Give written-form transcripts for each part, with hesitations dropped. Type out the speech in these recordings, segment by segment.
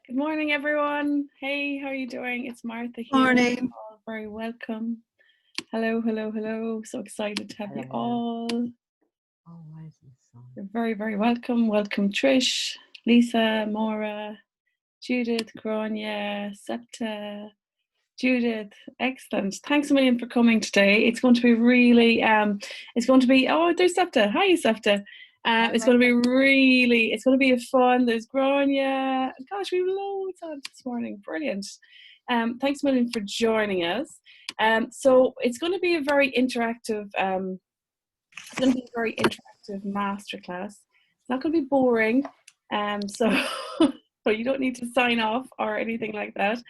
Good morning, everyone. Hey, how are you doing? It's Martha here. Morning. All very welcome. Hello, hello, hello. So excited to have you Hello. all. Oh, why is this on? You're very, very welcome. Welcome, Trish, Lisa, Maura, Judith, Grania, Septa, Judith. Excellent. Thanks a million for coming today. It's going to be really, oh, there's Septa. Hi, Septa. It's going to be it's going to be a fun. There's Grania. Gosh, we have loads on this morning. Brilliant. Thanks a million for joining us. So it's going to be a very interactive, masterclass. It's not going to be boring. So so you don't need to sign off or anything like that.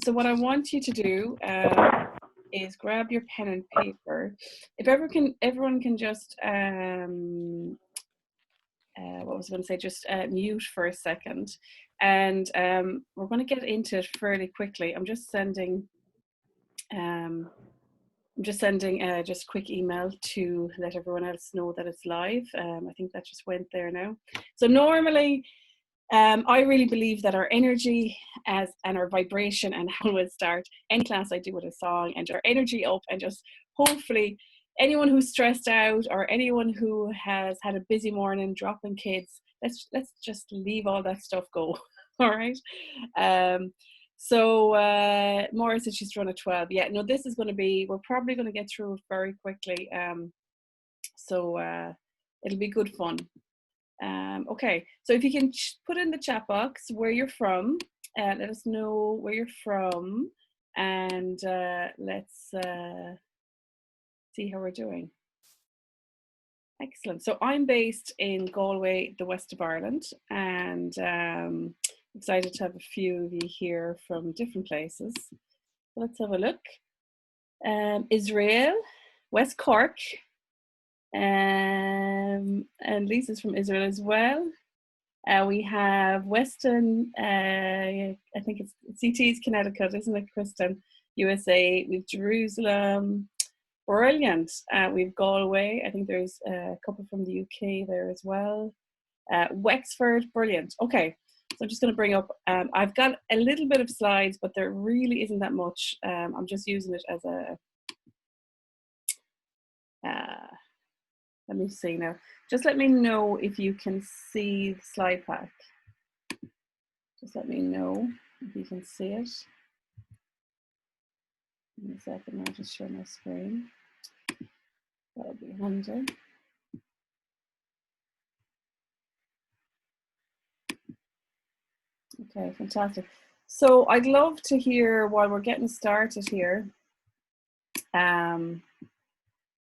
So what I want you to do is grab your pen and paper. If everyone can just what was I going to say? Just mute for a second, and we're going to get into it fairly quickly. I'm just sending just a quick email to let everyone else know that it's live. I think that just went there now. So normally, I really believe that our energy and our vibration, and how we'll start any class I do with a song, and our energy up, and just hopefully anyone who's stressed out or anyone who has had a busy morning dropping kids, let's just leave all that stuff go. All right. So Maura said she's run at 12. Yeah, no, this is going to be, we're probably going to get through it very quickly. So it'll be good fun. Okay, so if you can put in the chat box where you're from, let us know where you're from, and let's see how we're doing. Excellent. So I'm based in Galway, the west of Ireland, and excited to have a few of you here from different places. Let's have a look. Israel, West Cork, and Lisa's from Israel as well. We have Weston, I think it's CT's Connecticut, isn't it, Kristen? USA. We've Jerusalem. Brilliant. We've Galway. I think there's a couple from the UK there as well. Wexford. Brilliant. Okay. So I'm just going to bring up, I've got a little bit of slides, but there really isn't that much. I'm just using it as a, let me see now. Just let me know if you can see the slide pack. Just let me know if you can see it. In a second, I'll just share my screen. That'll be handy. Okay, fantastic. So I'd love to hear, while we're getting started here,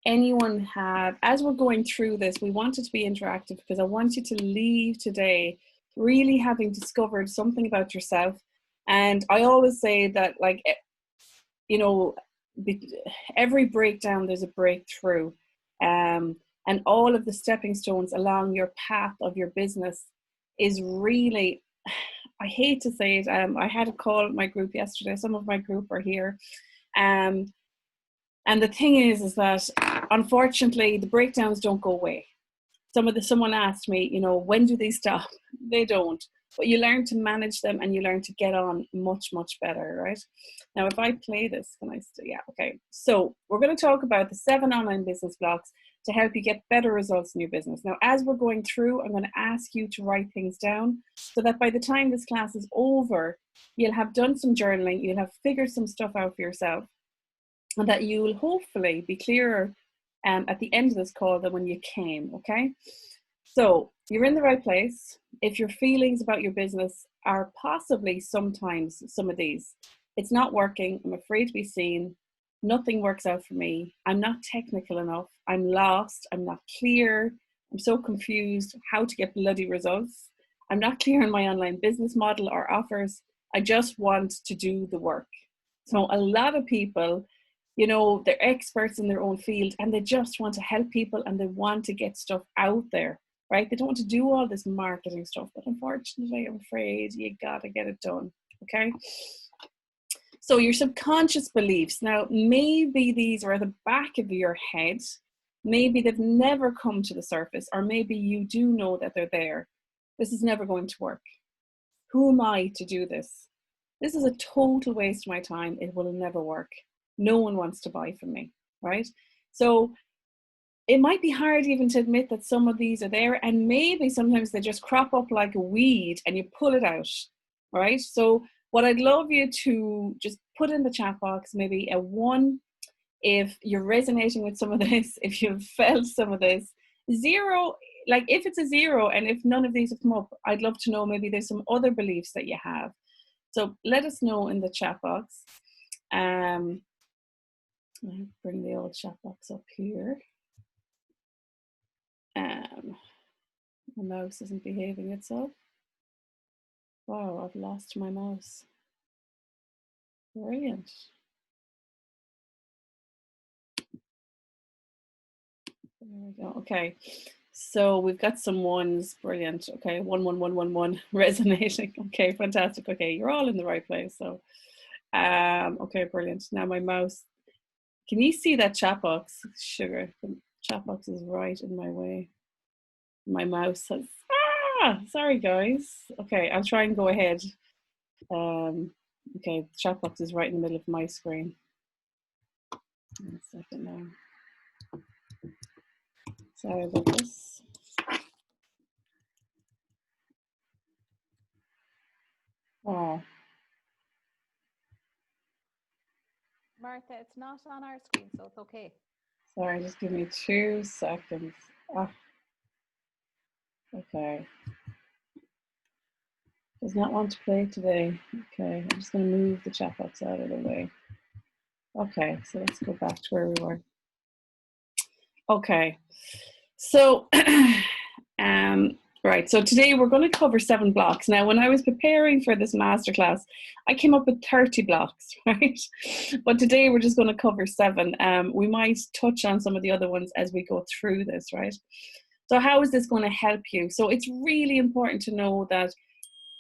anyone have, as we're going through this, we want it to be interactive because I want you to leave today really having discovered something about yourself. And I always say that, like, you know, every breakdown, there's a breakthrough. And all of the stepping stones along your path of your business is really, I hate to say it, I had a call with my group yesterday. Some of my group are here. And the thing is that unfortunately the breakdowns don't go away. Someone asked me, you know, when do they stop? They don't. But you learn to manage them and you learn to get on much, much better, right? Now, if I play this, can I still, yeah, okay. So we're going to talk about the 7 online business blocks to help you get better results in your business. Now, as we're going through, I'm going to ask you to write things down so that by the time this class is over, you'll have done some journaling, you'll have figured some stuff out for yourself, and that you will hopefully be clearer at the end of this call than when you came, okay? So you're in the right place. If your feelings about your business are possibly sometimes some of these, it's not working, I'm afraid to be seen, nothing works out for me, I'm not technical enough, I'm lost, I'm not clear, I'm so confused how to get bloody results, I'm not clear on my online business model or offers, I just want to do the work. So a lot of people, you know, they're experts in their own field and they just want to help people and they want to get stuff out there, right? They don't want to do all this marketing stuff, but unfortunately, I'm afraid you gotta get it done, okay? So your subconscious beliefs, now maybe these are at the back of your head, maybe they've never come to the surface, or maybe you do know that they're there. This is never going to work. who am I to do this? This is a total waste of my time. It will never work. No one wants to buy from me, right? So it might be hard even to admit that some of these are there, and maybe sometimes they just crop up like a weed and you pull it out, right? So what I'd love you to just put in the chat box, maybe a 1 if you're resonating with some of this, if you've felt some of this. 0, like if it's a 0 and if none of these have come up, I'd love to know maybe there's some other beliefs that you have. So let us know in the chat box. I'll bring the old chat box up here. My mouse isn't behaving itself. Wow, I've lost my mouse. Brilliant. There we go. Okay, so we've got some ones. Brilliant. Okay, 11111 resonating. Okay, fantastic. Okay, you're all in the right place. So, okay, brilliant. Now my mouse. Can you see that chat box? Sugar. The chat box is right in my way. My mouse has. Sorry guys. Okay, I'll try and go ahead. Okay, the chat box is right in the middle of my screen. 1 second now. Sorry about this. Oh. Martha, it's not on our screen, so it's okay. Sorry, just give me 2 seconds. Oh. Okay. Does not want to play today. Okay, I'm just going to move the chat box out of the way. Okay, so let's go back to where we were. Okay, so right, so today we're going to cover 7 blocks. Now, when I was preparing for this masterclass, I came up with 30 blocks, right? But today we're just going to cover 7. We might touch on some of the other ones as we go through this, right? So how is this going to help you? So it's really important to know that,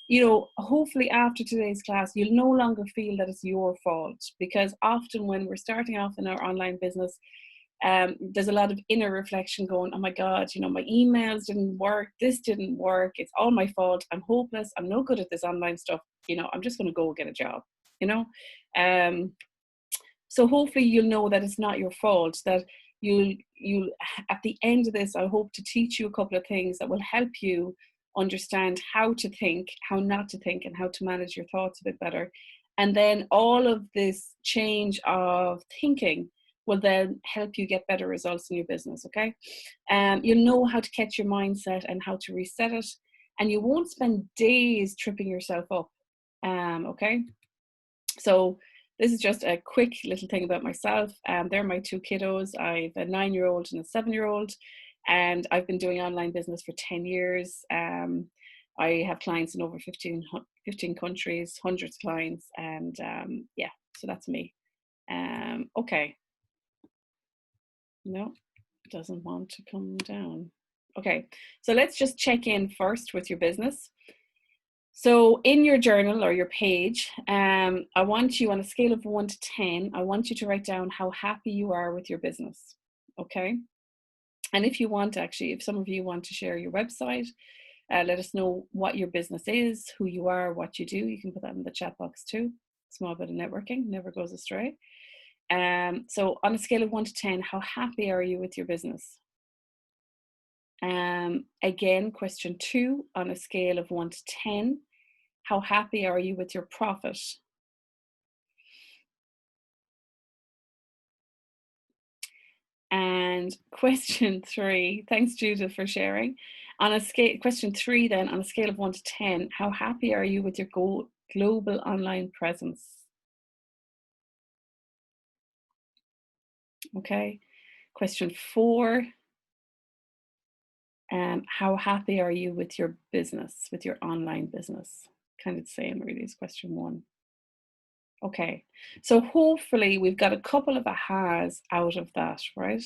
you know, hopefully after today's class, you'll no longer feel that it's your fault, because often when we're starting off in our online business, there's a lot of inner reflection going, oh my God, you know, my emails didn't work, this didn't work, it's all my fault, I'm hopeless, I'm no good at this online stuff, you know, I'm just going to go get a job, you know. So hopefully you'll know that it's not your fault, that you'll at the end of this, I hope to teach you a couple of things that will help you understand how to think, how not to think, and how to manage your thoughts a bit better. And then all of this change of thinking will then help you get better results in your business, okay? You'll know how to catch your mindset and how to reset it, and you won't spend days tripping yourself up, okay? So this is just a quick little thing about myself. They're my 2 kiddos. I have a 9-year-old and a 7-year-old, and I've been doing online business for 10 years. I have clients in over 15 countries, hundreds of clients, and yeah, so that's me. Okay. No, it doesn't want to come down. Okay, so let's just check in first with your business. So in your journal or your page, I want you, on a scale of 1 to 10, I want you to write down how happy you are with your business, okay? And if you want, actually, if some of you want to share your website, let us know what your business is, who you are, what you do. You can put that in the chat box too. Small bit of networking, never goes astray. So on a scale of 1 to 10, how happy are you with your business? Again, question 2, on a scale of 1 to 10, how happy are you with your profit? And question 3, thanks Judith for sharing. On a scale, question 3 then, on a scale of 1 to 10, how happy are you with your global online presence? Okay. Question 4, how happy are you with your business, with your online business? Kind of the same really as question 1. Okay, so hopefully we've got a couple of ahas out of that, right?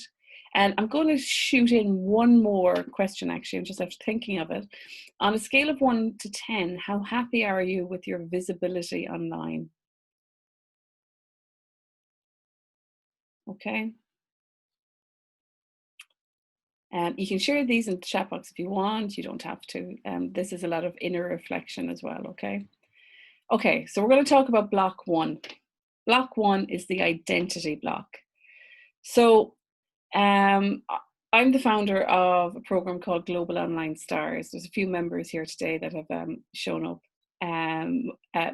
And I'm going to shoot in one more question, actually. I'm just after thinking of it. On a scale of 1 to 10, how happy are you with your visibility online? Okay. You can share these in the chat box if you want. You don't have to. This is a lot of inner reflection as well, okay? Okay, so we're going to talk about block one. Block one is the identity block. So I'm the founder of a program called Global Online Stars. There's a few members here today that have shown up.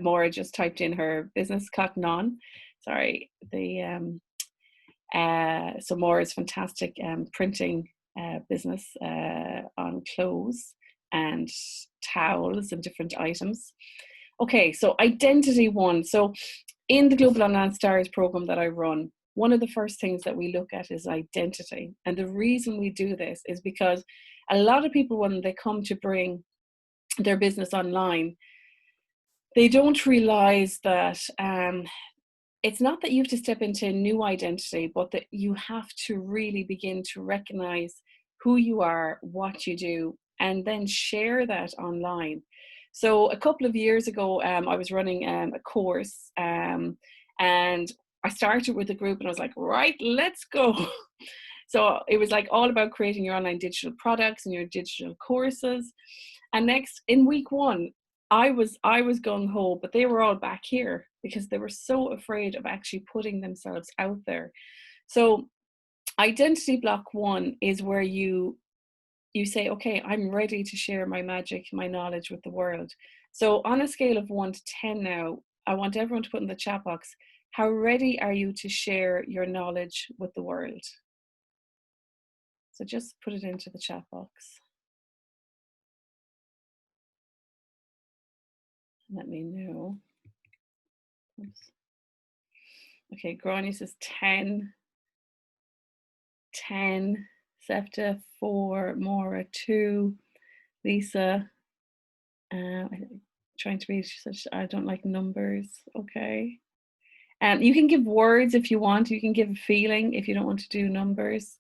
Maura just typed in her business, Cotton On. Sorry, so Maura's fantastic printing business on clothes and towels and different items. Okay, so identity one. So in the Global Online Stars program that I run, one of the first things that we look at is identity. And the reason we do this is because a lot of people, when they come to bring their business online, they don't realize that it's not that you have to step into a new identity, but that you have to really begin to recognize who you are, what you do, and then share that online. So a couple of years ago, I was running a course, and I started with a group and I was like, right, let's go. So it was like all about creating your online digital products and your digital courses. And next, in week one, I was gung ho, but they were all back here because they were so afraid of actually putting themselves out there. So identity block one is where you say, okay, I'm ready to share my magic, my knowledge with the world. So on a scale of 1 to 10 now, I want everyone to put in the chat box, how ready are you to share your knowledge with the world? So just put it into the chat box. Let me know. Oops. Okay, Grania says 10. 10. Septa 4. Maura 2. Lisa. Trying to read. She said I don't like numbers. Okay. You can give words if you want. You can give a feeling if you don't want to do numbers.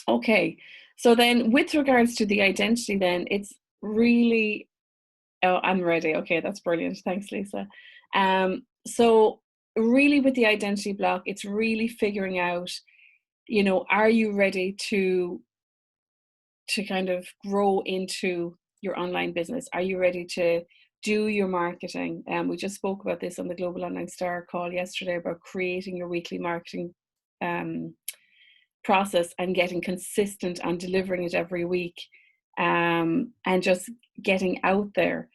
Okay. So then, with regards to the identity, then it's really. Oh, I'm ready. Okay, that's brilliant. Thanks, Lisa. So really with the identity block, it's really figuring out, are you ready to kind of grow into your online business? Are you ready to do your marketing? We just spoke about this on the Global Online Star call yesterday about creating your weekly marketing process and getting consistent and delivering it every week, and just getting out there.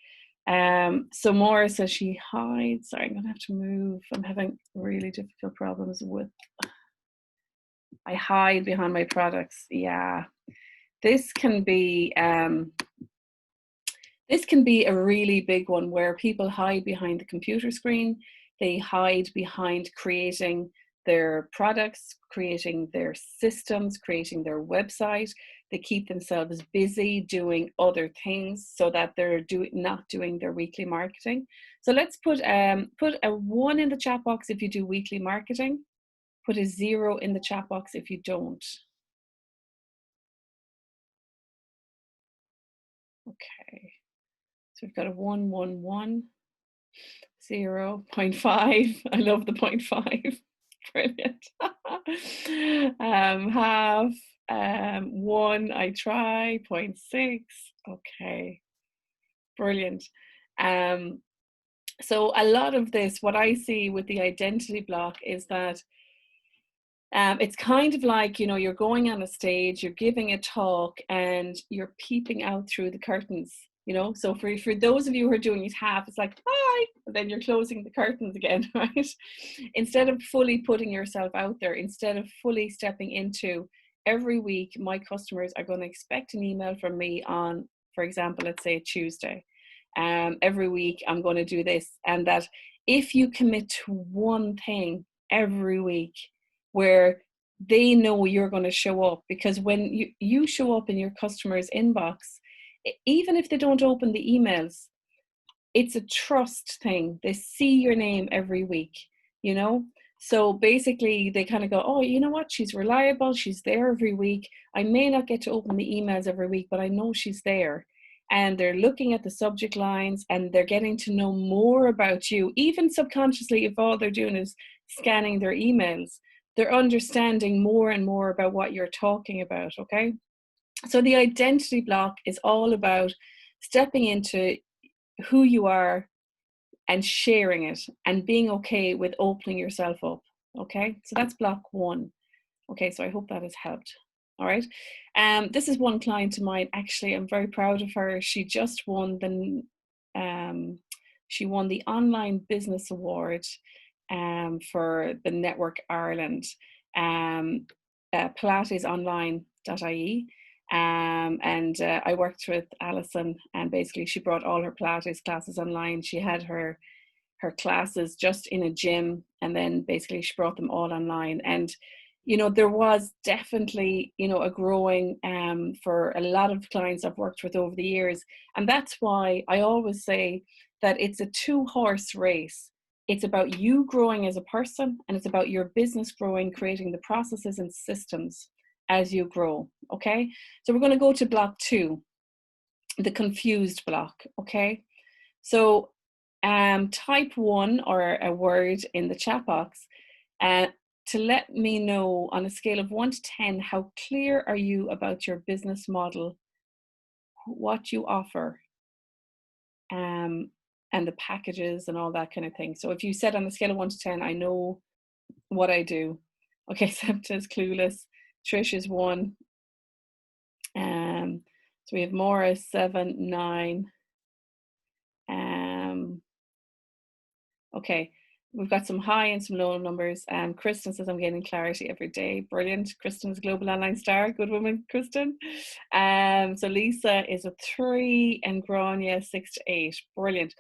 So Maura says she hides. Sorry, I'm gonna have to move. I'm having really difficult problems with. I hide behind my products. Yeah, this can be a really big one where people hide behind the computer screen. They hide behind creating their products, creating their systems, creating their website. They keep themselves busy doing other things so that they're not doing their weekly marketing. So let's put a 1 in the chat box if you do weekly marketing. Put a 0 in the chat box if you don't. Okay. So we've got a 1, 1, 1, 0.5. I love the 0.5. Brilliant. Half, 1, I try, 0.6. Okay, brilliant. So a lot of this, what I see with the identity block is that it's kind of like, you're going on a stage, you're giving a talk and you're peeping out through the curtains, so for those of you who are doing it half, it's like, hi, and then you're closing the curtains again, right? Instead of fully putting yourself out there, instead of fully stepping into every week, my customers are going to expect an email from me on, for example, let's say Tuesday. Every week I'm going to do this, and that if you commit to one thing every week where they know you're going to show up, because when you show up in your customer's inbox, even if they don't open the emails, it's a trust thing. They see your name every week, so basically they kind of go, oh, you know what, she's reliable, she's there every week. I may not get to open the emails every week, but I know she's there. And they're looking at the subject lines and they're getting to know more about you, even subconsciously, if all they're doing is scanning their emails. they're understanding more and more about what you're talking about, okay? So the identity block is all about stepping into who you are and sharing it and being okay with opening yourself up, okay? So that's block one. Okay, so I hope that has helped. All right. This is one client of mine. Actually, I'm very proud of her. She just won the Online Business Award for the Network Ireland, pilatesonline.ie. And I worked with Alison, and basically she brought all her Pilates classes online. She had her classes just in a gym, and then basically she brought them all online. And there was definitely a growing for a lot of clients I've worked with over the years. And that's why I always say that it's a 2-horse race. It's about you growing as a person, and it's about your business growing, creating the processes and systems as you grow. Okay, so we're going to go to block 2, the confused block. Okay, so type 1 or a word in the chat box to let me know on a scale of 1 to 10, how clear are you about your business model, what you offer, and the packages and all that kind of thing. So if you said on a scale of 1 to 10, I know what I do. Okay, Septa's clueless. Trish is 1. So we have Maura 7, 9. Okay, we've got some high and some low numbers. Kristen says, I'm gaining clarity every day. Brilliant. Kristen's a global online star. Good woman, Kristen. So Lisa is a 3 and Grania 6 to 8. Brilliant.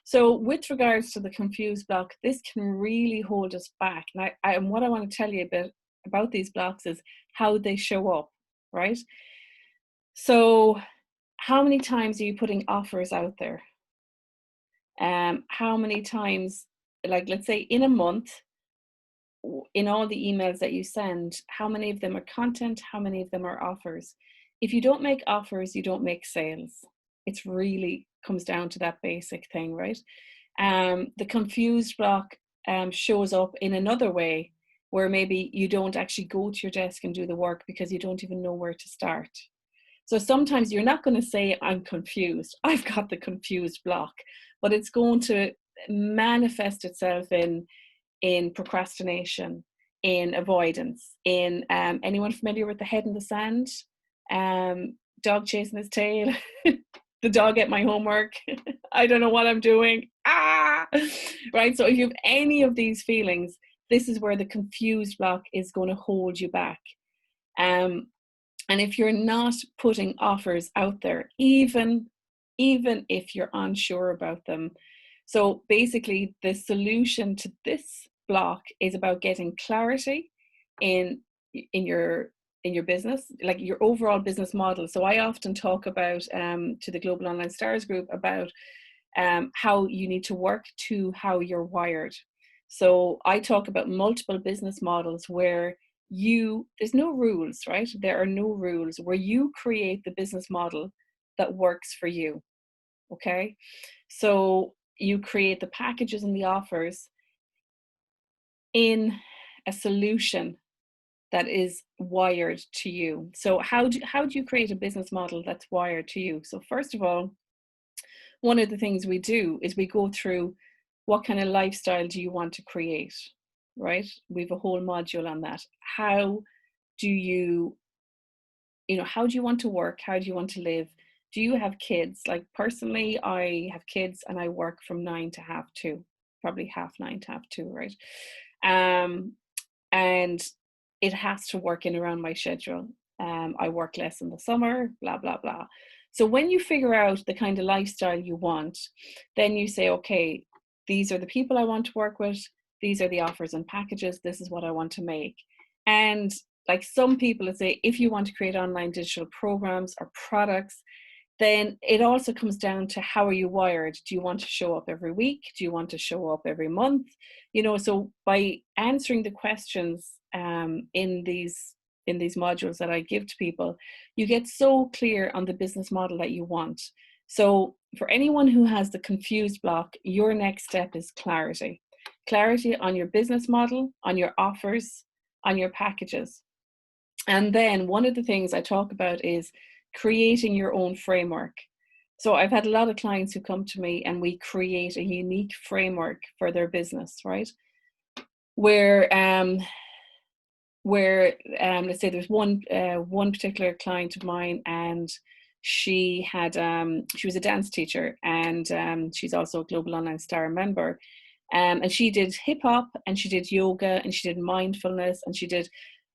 So with regards to the confused block, this can really hold us back. And what I want to tell you a bit about these blocks is how they show up, right? So how many times are you putting offers out there? How many times, like let's say in a month, in all the emails that you send, how many of them are content, how many of them are offers? If you don't make offers, you don't make sales. It's really comes down to that basic thing, right? The confused block shows up in another way, where maybe you don't actually go to your desk and do the work because you don't even know where to start. So sometimes you're not going to say, I'm confused, I've got the confused block, but it's going to manifest itself in procrastination, in avoidance, in anyone familiar with the head in the sand? Dog chasing his tail, the dog ate my homework, I don't know what I'm doing, right? So if you have any of these feelings, this is where the confused block is going to hold you back. And if you're not putting offers out there, even if you're unsure about them. So basically the solution to this block is about getting clarity in your business, like your overall business model. So I often talk about to the Global Online Stars group about how you need to work to how you're wired. So I talk about multiple business models where there's no rules, right? There are no rules, where you create the business model that works for you. Okay, so you create the packages and the offers in a solution that is wired to you. So how do you create a business model that's wired to you? So first of all, one of the things we do is we go through, what kind of lifestyle do you want to create, right? We have a whole module on that. How do you want to work? How do you want to live? Do you have kids? Like personally, I have kids and I work from 9 to half 2, probably 9:30 to 2:30, right? And it has to work in around my schedule. I work less in the summer, blah, blah, blah. So when you figure out the kind of lifestyle you want, then you say, okay, these are the people I want to work with. These are the offers and packages. This is what I want to make. And like some people would say, if you want to create online digital programs or products, then it also comes down to, how are you wired? Do you want to show up every week? Do you want to show up every month? So by answering the questions in these modules that I give to people, you get so clear on the business model that you want. So for anyone who has the confused block, your next step is clarity. Clarity on your business model, on your offers, on your packages. And then one of the things I talk about is creating your own framework. So I've had a lot of clients who come to me and we create a unique framework for their business, right? Where let's say there's one particular client of mine, and she was a dance teacher, and she's also a Global Online Star member, and she did hip hop, and she did yoga, and she did mindfulness, and she did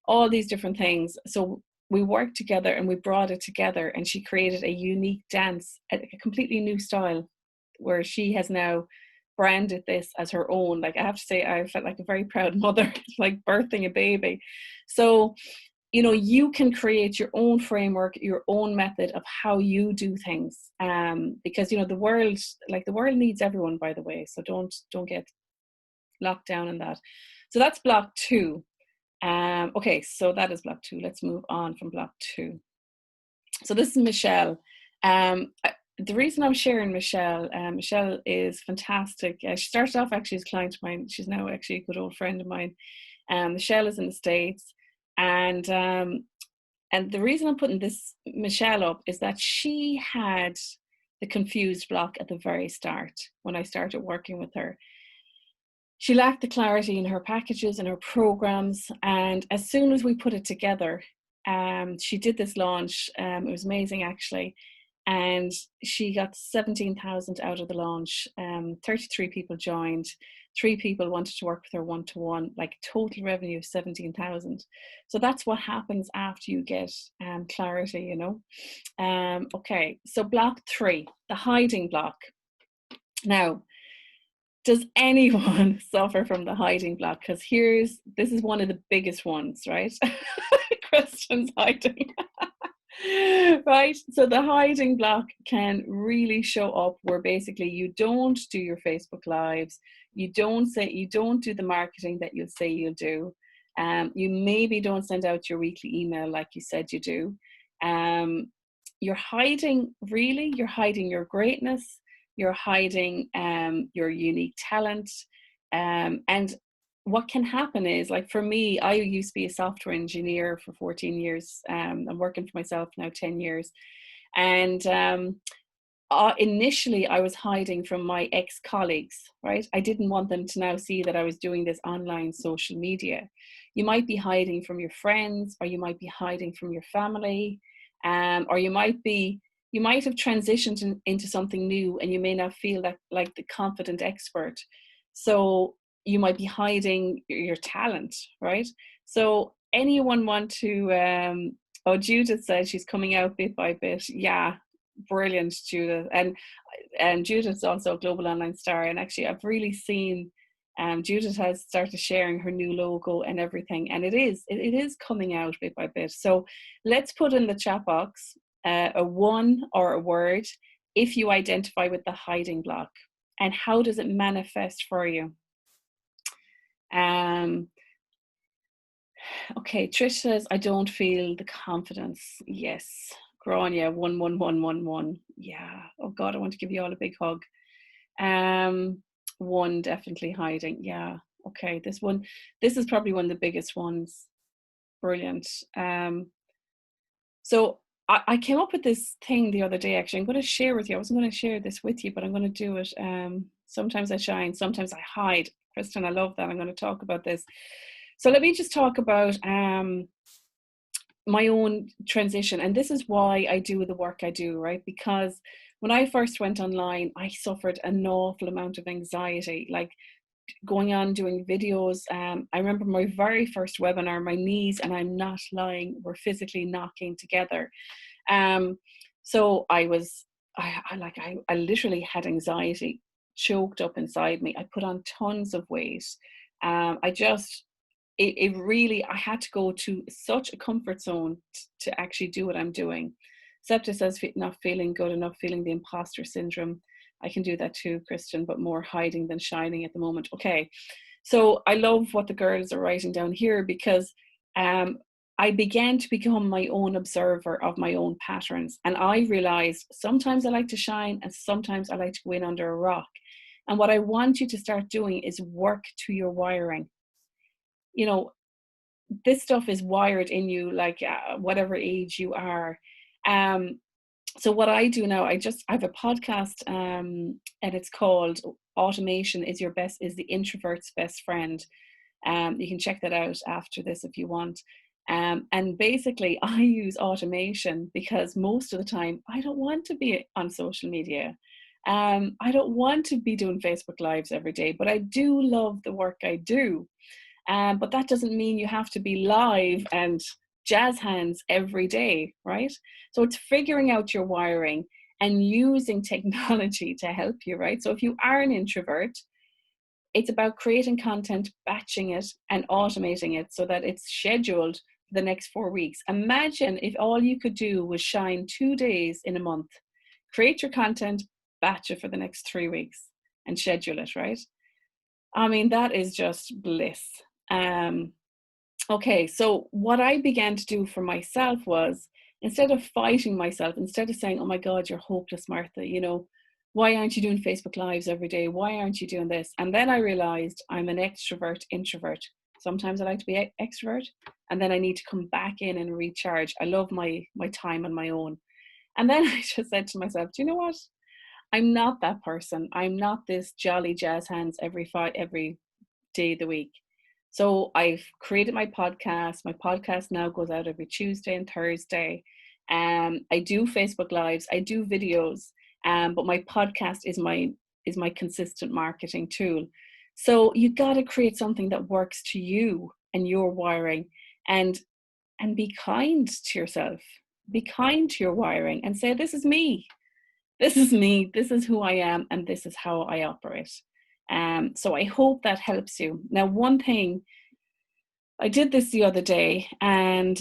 all these different things. So we worked together and we brought it together, and she created a unique dance, a completely new style, where she has now branded this as her own. Like, I have to say, I felt like a very proud mother, like birthing a baby. So, you know, you can create your own framework, your own method of how you do things. Because, you know, the world needs everyone, by the way. So don't get locked down in that. So that's block 2. Okay, so that is block 2. Let's move on from block 2. So this is Michelle. The reason I'm sharing Michelle, Michelle is fantastic. She started off actually as a client of mine. She's now actually a good old friend of mine. Michelle is in the States, and the reason I'm putting this Michelle up is that she had the confused block at the very start when I started working with her. She lacked the clarity in her packages and her programs, and as soon as we put it together, she did this launch. It was amazing, actually, and she got 17,000 out of the launch. 33 people joined. 3 people wanted to work with her one-to-one, like total revenue of 17,000. So that's what happens after you get clarity, you know. Okay, so block 3, the hiding block. Now, does anyone suffer from the hiding block? Because this is one of the biggest ones, right? Christian's hiding. Right, so the hiding block can really show up where basically you don't do your Facebook lives, you don't do the marketing that you'll say you'll do, you maybe don't send out your weekly email like you said you do. You're hiding your greatness, you're hiding your unique talent, and what can happen is, like for me, I used to be a software engineer for 14 years. I'm working for myself now 10 years. And initially I was hiding from my ex-colleagues, right? I didn't want them to now see that I was doing this online social media. You might be hiding from your friends, or you might be hiding from your family, or you might have transitioned into something new, and you may not feel that like the confident expert. So you might be hiding your talent, right? So anyone want to, Judith says she's coming out bit by bit. Yeah, brilliant, Judith. And Judith's also a Global Online Star. And actually, I've really seen Judith has started sharing her new logo and everything. And it is coming out bit by bit. So let's put in the chat box a 1 or a word if you identify with the hiding block. And how does it manifest for you? Okay, Trish says, I don't feel the confidence. Yes. Grania, 11111. Yeah. Oh God, I want to give you all a big hug. 1 definitely hiding. Yeah. Okay. This is probably one of the biggest ones. Brilliant. So I came up with this thing the other day, actually. I'm going to share with you. I wasn't going to share this with you, but I'm going to do it. Sometimes I shine, sometimes I hide. Kristen, I love that. I'm going to talk about this. So let me just talk about my own transition. And this is why I do the work I do, right? Because when I first went online, I suffered an awful amount of anxiety, like going on doing videos. I remember my very first webinar, my knees, and I'm not lying, were physically knocking together. So I literally had anxiety choked up inside me. I put on tons of weight. I had to go to such a comfort zone to actually do what I'm doing. Septa says not feeling good enough, feeling the imposter syndrome. I can do that too, Christian, but more hiding than shining at the moment. Okay, so I love what the girls are writing down here, because I began to become my own observer of my own patterns. And I realized sometimes I like to shine and sometimes I like to go in under a rock. And what I want you to start doing is work to your wiring. You know, this stuff is wired in you, like whatever age you are. So what I do now, I have a podcast, and it's called Automation is the Introvert's Best Friend. You can check that out after this if you want. And basically, I use automation because most of the time I don't want to be on social media. I don't want to be doing Facebook Lives every day, but I do love the work I do. But that doesn't mean you have to be live and jazz hands every day, right? So it's figuring out your wiring and using technology to help you, right? So if you are an introvert, it's about creating content, batching it, and automating it so that it's scheduled for the next 4 weeks. Imagine if all you could do was shine 2 days in a month. Create your content, batch it for the next 3 weeks, and schedule it, right? I mean, that is just bliss. Okay, so what I began to do for myself was, instead of fighting myself, instead of saying, oh my God, you're hopeless, Martha, why aren't you doing Facebook Lives every day? Why aren't you doing this? And then I realized I'm an extrovert introvert. Sometimes I like to be extrovert, and then I need to come back in and recharge. I love my time on my own. And then I just said to myself, do you know what? I'm not that person. I'm not this jolly jazz hands every day of the week. So I've created my podcast. My podcast now goes out every Tuesday and Thursday. I do Facebook Lives. I do videos. But my podcast is my consistent marketing tool. So you got to create something that works to you and your wiring, and be kind to yourself. Be kind to your wiring and say, this is me. This is me. This is who I am, and this is how I operate. So I hope that helps you. Now, one thing, I did this the other day, and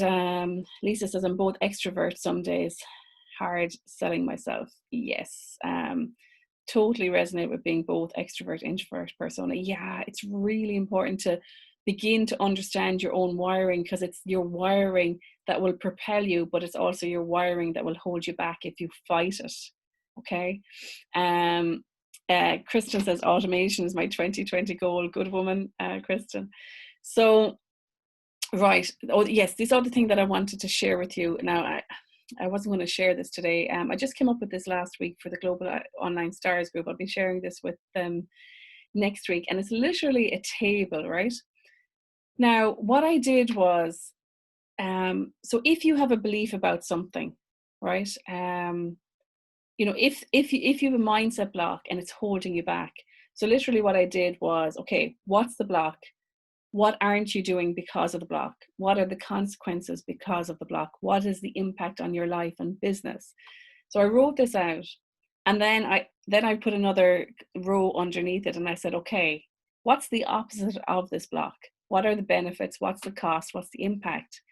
Lisa says I'm both extrovert some days, hard selling myself. Yes, totally resonate with being both extrovert, introvert persona. Yeah, it's really important to begin to understand your own wiring, because it's your wiring that will propel you, but it's also your wiring that will hold you back if you fight it. Okay. Kristen says automation is my 2020 goal. Good woman, Kristen. So, right. Oh, yes. This other thing that I wanted to share with you. Now, I wasn't going to share this today. I just came up with this last week for the Global Online Stars group. I'll be sharing this with them next week. And it's literally a table, right? Now, what I did was, so if you have a belief about something, right? If you have a mindset block and it's holding you back. So literally what I did was, okay, what's the block? What aren't you doing because of the block? What are the consequences because of the block? What is the impact on your life and business? So I wrote this out, and then I put another row underneath it, and I said, okay, what's the opposite of this block? What are the benefits? What's the cost? What's the impact?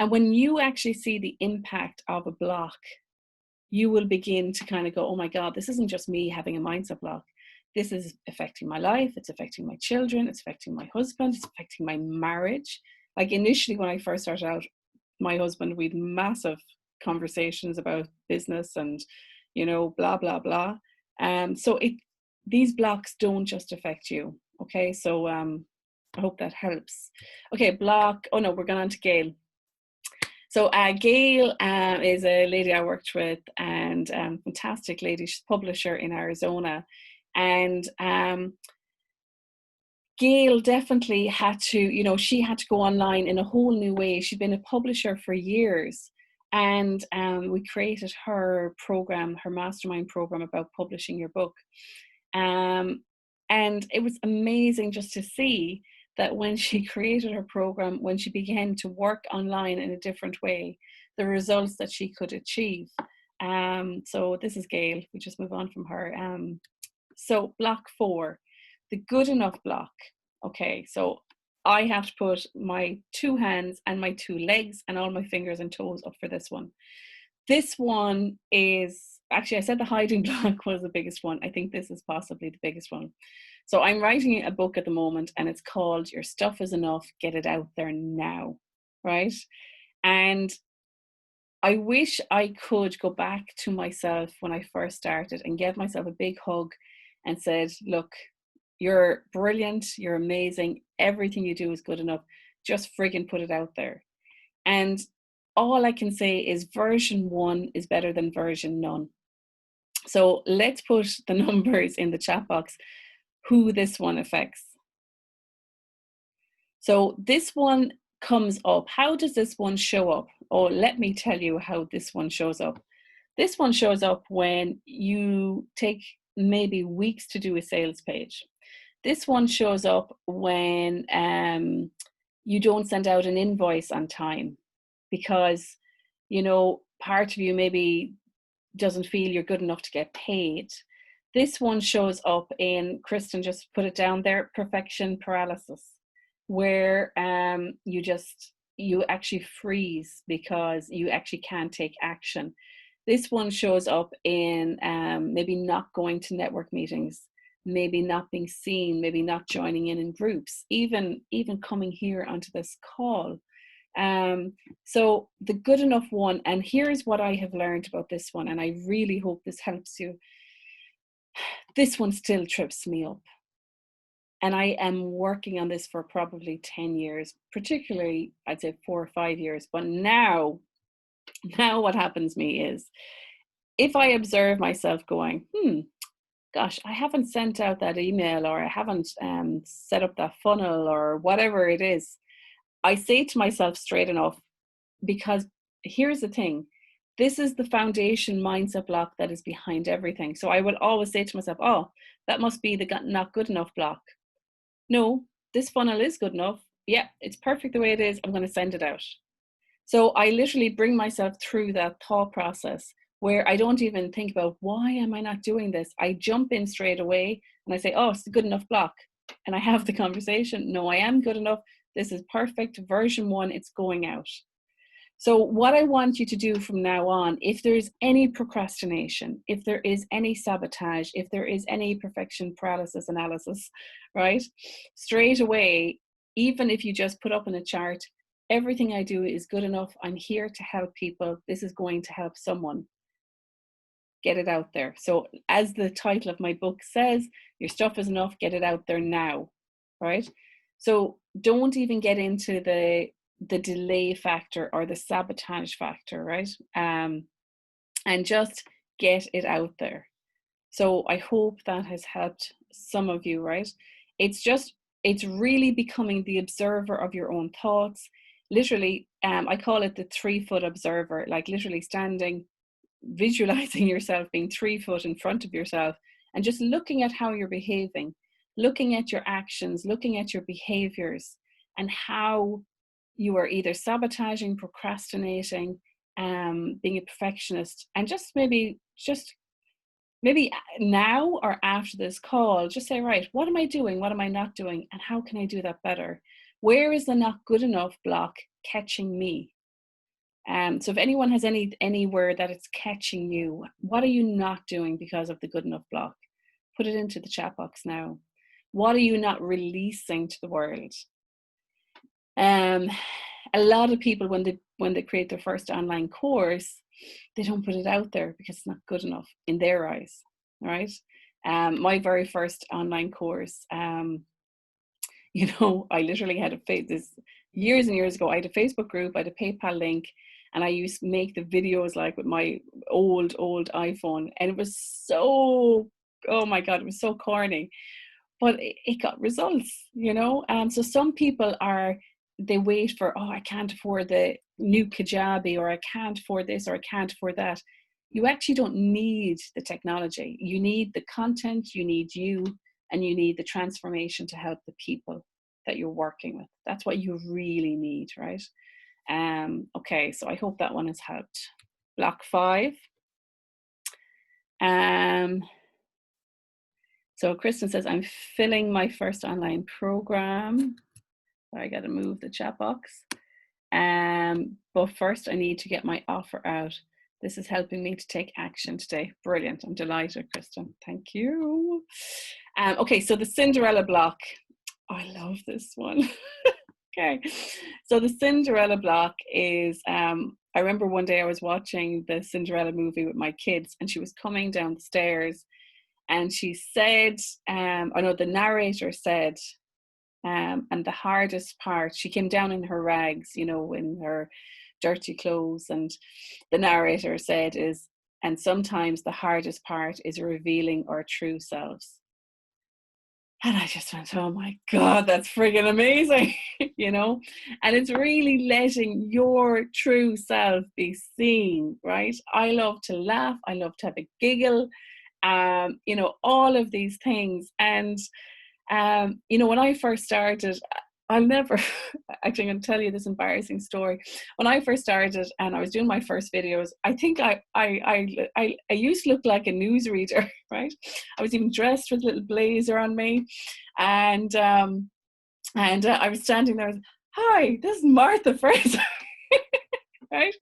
And when you actually see the impact of a block, you will begin to kind of go, oh my God, this isn't just me having a mindset block. This is affecting my life. It's affecting my children. It's affecting my husband. It's affecting my marriage. Like initially, when I first started out, my husband, we had massive conversations about business and, blah, blah, blah. So these blocks don't just affect you. Okay. So I hope that helps. Okay. Block. Oh no, we're going on to Gail. So Gail is a lady I worked with, and fantastic lady. She's a publisher in Arizona. And Gail definitely had to, she had to go online in a whole new way. She'd been a publisher for years. And we created her program, her mastermind program about publishing your book. And it was amazing just to see that when she created her program, when she began to work online in a different way, the results that she could achieve. So this is Gail. We just move on from her. So block 4, the good enough block. Okay, so I have to put my 2 hands and my 2 legs and all my fingers and toes up for this one. This one is, actually I said the hiding block was the biggest one. I think this is possibly the biggest one. So I'm writing a book at the moment, and it's called Your Stuff Is Enough, Get It Out There Now, right? And I wish I could go back to myself when I first started and give myself a big hug and said, look, you're brilliant, you're amazing, everything you do is good enough. just friggin' put it out there. And all I can say is version 1 is better than version none. So let's put the numbers in the chat box, who this one affects. So this one comes up. How does this one show up? Oh, let me tell you how this one shows up. This one shows up when you take maybe weeks to do a sales page. This one shows up when you don't send out an invoice on time because, you know, part of you maybe doesn't feel you're good enough to get paid. This one shows up in, Kristen just put it down there, perfection paralysis, where you actually freeze because you actually can't take action. This one shows up in maybe not going to network meetings, maybe not being seen, maybe not joining in groups, even coming here onto this call. So the good enough one, and here's what I have learned about this one, and I really hope this helps you. This one still trips me up. And I am working on this for probably 10 years, particularly I'd say 4 or 5 years. But now what happens to me is if I observe myself going, gosh, I haven't sent out that email, or I haven't set up that funnel, or whatever it is, I say to myself straight enough, because here's the thing, this is the foundation mindset block that is behind everything. So I will always say to myself, oh, that must be the not good enough block. No, this funnel is good enough. Yeah, it's perfect the way it is. I'm going to send it out. So I literally bring myself through that thought process where I don't even think about why am I not doing this. I jump in straight away and I say, oh, it's a good enough block. And I have the conversation. No, I am good enough. This is perfect. Version 1, it's going out. So what I want you to do from now on, if there's any procrastination, if there is any sabotage, if there is any perfection paralysis analysis, right, straight away, even if you just put up in a chart, everything I do is good enough. I'm here to help people. This is going to help someone. Get it out there. So as the title of my book says, your stuff is enough, get it out there now, right? So don't even get into the delay factor or the sabotage factor, right? And just get it out there. So I hope that has helped some of you, right? It's really becoming the observer of your own thoughts. Literally, I call it the 3-foot observer, like literally standing, visualizing yourself being 3 foot in front of yourself and just looking at how you're behaving, looking at your actions, looking at your behaviors, and how you are either sabotaging, procrastinating, being a perfectionist. And just maybe now or after this call, just say, right, what am I doing? What am I not doing? And how can I do that better? Where is the not good enough block catching me? So if anyone has anywhere that it's catching you, what are you not doing because of the good enough block? Put it into the chat box now. What are you not releasing to the world? A lot of people, when they create their first online course, they don't put it out there because it's not good enough in their eyes, right? My very first online course, you know, I literally had this years and years ago. I had a Facebook group, I had a PayPal link, and I used to make the videos like with my old iPhone, and it was so, oh my God, it was so corny, but it got results, you know. So some people they wait for, oh, I can't afford the new Kajabi, or I can't afford this, or I can't afford that. You actually don't need the technology. You need the content, you need you, and you need the transformation to help the people that you're working with. That's what you really need, right? Okay, so I hope that one has helped. Block 5. So Kristen says, I'm filling my first online program. I got to move the chat box. But first I need to get my offer out. This is helping me to take action today. Brilliant. I'm delighted, Kristen. Thank you. Okay, so the Cinderella block. Oh, I love this one. Okay, so the Cinderella block is, I remember one day I was watching the Cinderella movie with my kids, and she was coming down the stairs, and she said, I know the narrator said, And the hardest part, she came down in her rags, you know, in her dirty clothes. And the narrator said is, and sometimes the hardest part is revealing our true selves. And I just went, oh my God, that's friggin' amazing, you know? And it's really letting your true self be seen, right? I love to laugh. I love to have a giggle, you know, all of these things. And, you know, when I first started, I'll never, actually, I'm going to tell you this embarrassing story. When I first started and I was doing my first videos, I think I used to look like a newsreader, right? I was even dressed with a little blazer on me. And I was standing there, hi, this is Martha Fraser. Right?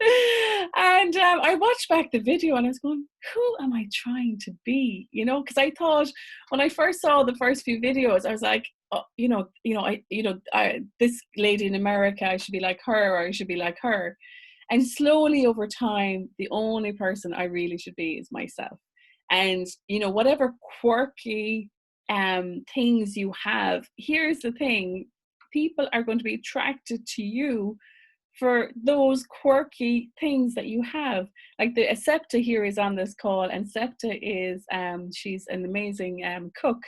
And I watched back the video and I was going, who am I trying to be? You know, because I thought when I first saw the first few videos, I was like, oh, this lady in America, I should be like her, or I should be like her. And slowly over time, the only person I really should be is myself. And, you know, whatever quirky things you have, here's the thing, people are going to be attracted to you for those quirky things that you have. Like the Septa here is on this call, and Septa is she's an amazing cook.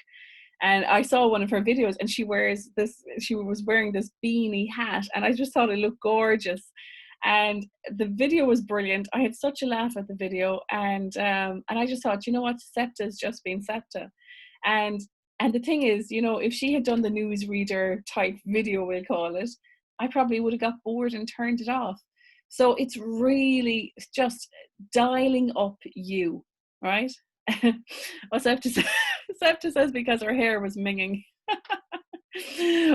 And I saw one of her videos and she was wearing this beanie hat, and I just thought it looked gorgeous. And the video was brilliant. I had such a laugh at the video, and I just thought, you know what, Septa's just been Septa. And and the thing is, you know, if she had done the newsreader type video, we'll call it, I probably would have got bored and turned it off. So it's really just dialing up you, right? Well, Septa says because her hair was minging.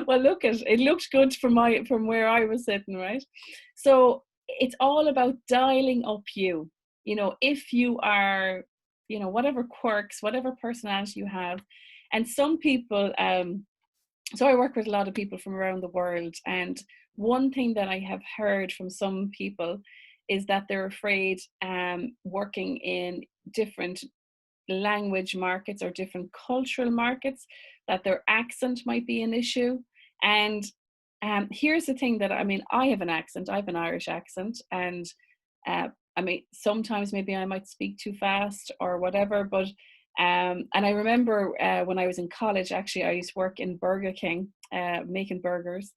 Well, look, it looked good from where I was sitting, right? So it's all about dialing up you. You know, if you are, you know, whatever quirks, whatever personality you have, and some people, so I work with a lot of people from around the world, and one thing that I have heard from some people is that they're afraid working in different language markets or different cultural markets, that their accent might be an issue. And here's the thing, that I mean, I have an accent, I have an Irish accent, and I mean, sometimes maybe I might speak too fast or whatever, but and I remember when I was in college, actually, I used to work in Burger King making burgers.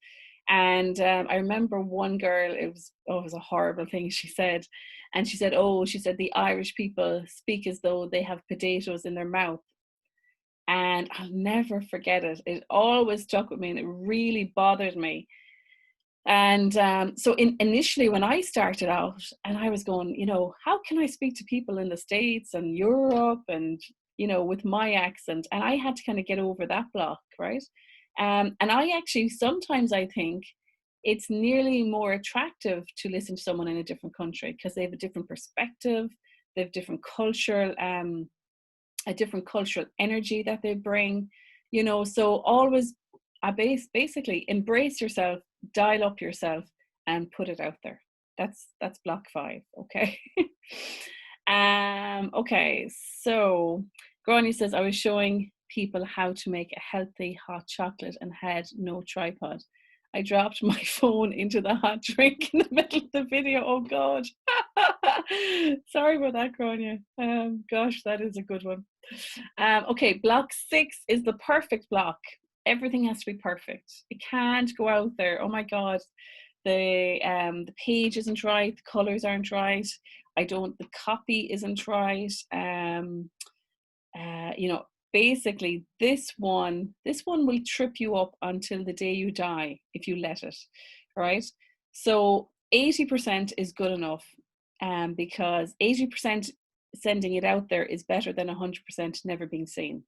And I remember one girl, it was a horrible thing she said. And she said, the Irish people speak as though they have potatoes in their mouth. And I'll never forget it. It always stuck with me and it really bothered me. And so initially when I started out, and I was going, you know, how can I speak to people in the States and Europe and, you know, with my accent? And I had to kind of get over that block, right? And I actually, sometimes I think it's nearly more attractive to listen to someone in a different country because they have a different perspective, they have different cultural, a different cultural energy that they bring, you know. So always, basically embrace yourself, dial up yourself, and put it out there. That's block 5, okay. Okay, so Grania says, I was showing people how to make a healthy hot chocolate and had no tripod. I dropped my phone into the hot drink in the middle of the video. Oh God. Sorry about that, Grania. Gosh, that is a good one. Okay, block 6 is the perfect block. Everything has to be perfect. It can't go out there. Oh my God, the page isn't right, the colors aren't right. The copy isn't right. You know, basically this one will trip you up until the day you die if you let it, right? So 80% is good enough, because 80% sending it out there is better than 100% never being seen.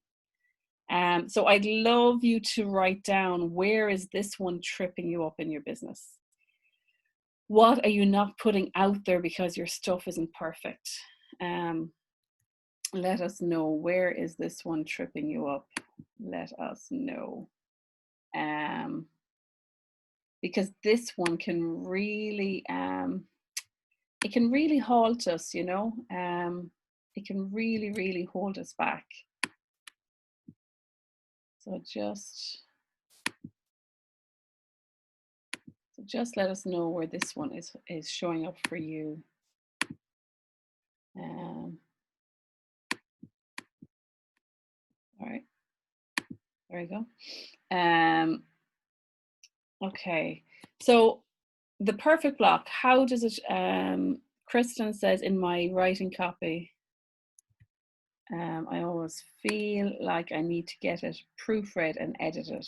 So I'd love you to write down, where is this one tripping you up in your business? What are you not putting out there because your stuff isn't perfect? Let us know, where is this one tripping you up? Let us know. Because this one can really, it can really halt us, you know. It can really, really hold us back. So just So just let us know where this one is showing up for you. All right, there you go. Okay, so the perfect block, how does it, Kristen says in my writing copy, I always feel like I need to get it proofread and edited.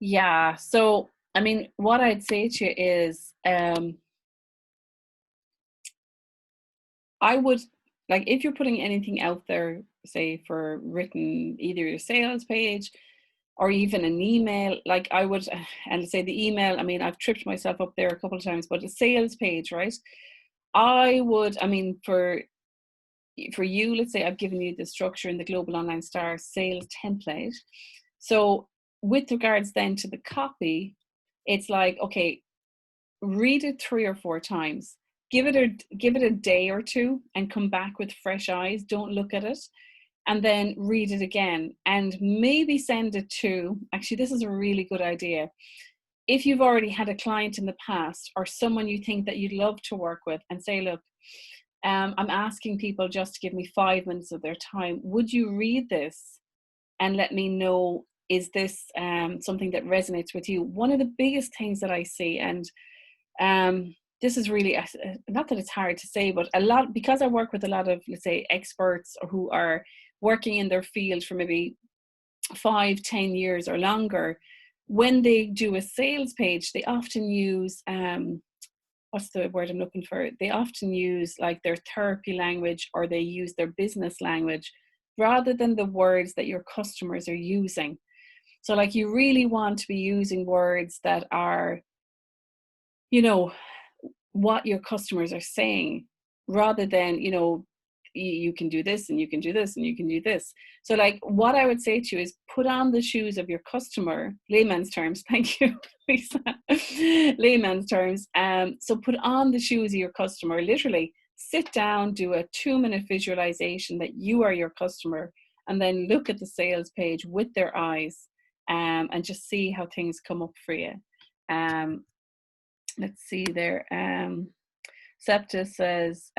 Yeah, so I mean, what I'd say to you is, I would, like, if you're putting anything out there, say for written, either your sales page or even an email, like I would, and say the email, I mean, I've tripped myself up there a couple of times, but a sales page, right? I would, I mean, for you, let's say I've given you the structure in the Global Online Star sales template. So with regards then to the copy, it's like, okay, read it 3 or 4 times. Give it a day or two and come back with fresh eyes. Don't look at it. And then read it again and maybe send it to, actually, this is a really good idea. If you've already had a client in the past or someone you think that you'd love to work with, and say, look, I'm asking people just to give me 5 minutes of their time. Would you read this and let me know, is this something that resonates with you? One of the biggest things that I see, and this is really, not that it's hard to say, but a lot, because I work with a lot of, let's say, experts who are working in their field for maybe 5-10 years or longer, when they do a sales page, they often use, what's the word I'm looking for? They often use like their therapy language, or they use their business language rather than the words that your customers are using. So like, you really want to be using words that are, you know, what your customers are saying, rather than, you can do this and you can do this and you can do this. So like, what I would say to you is put on the shoes of your customer, layman's terms. Thank you, Lisa. Layman's terms. So put on the shoes of your customer, literally sit down, do a 2-minute visualization that you are your customer, and then look at the sales page with their eyes, and just see how things come up for you. Let's see there. Septa says,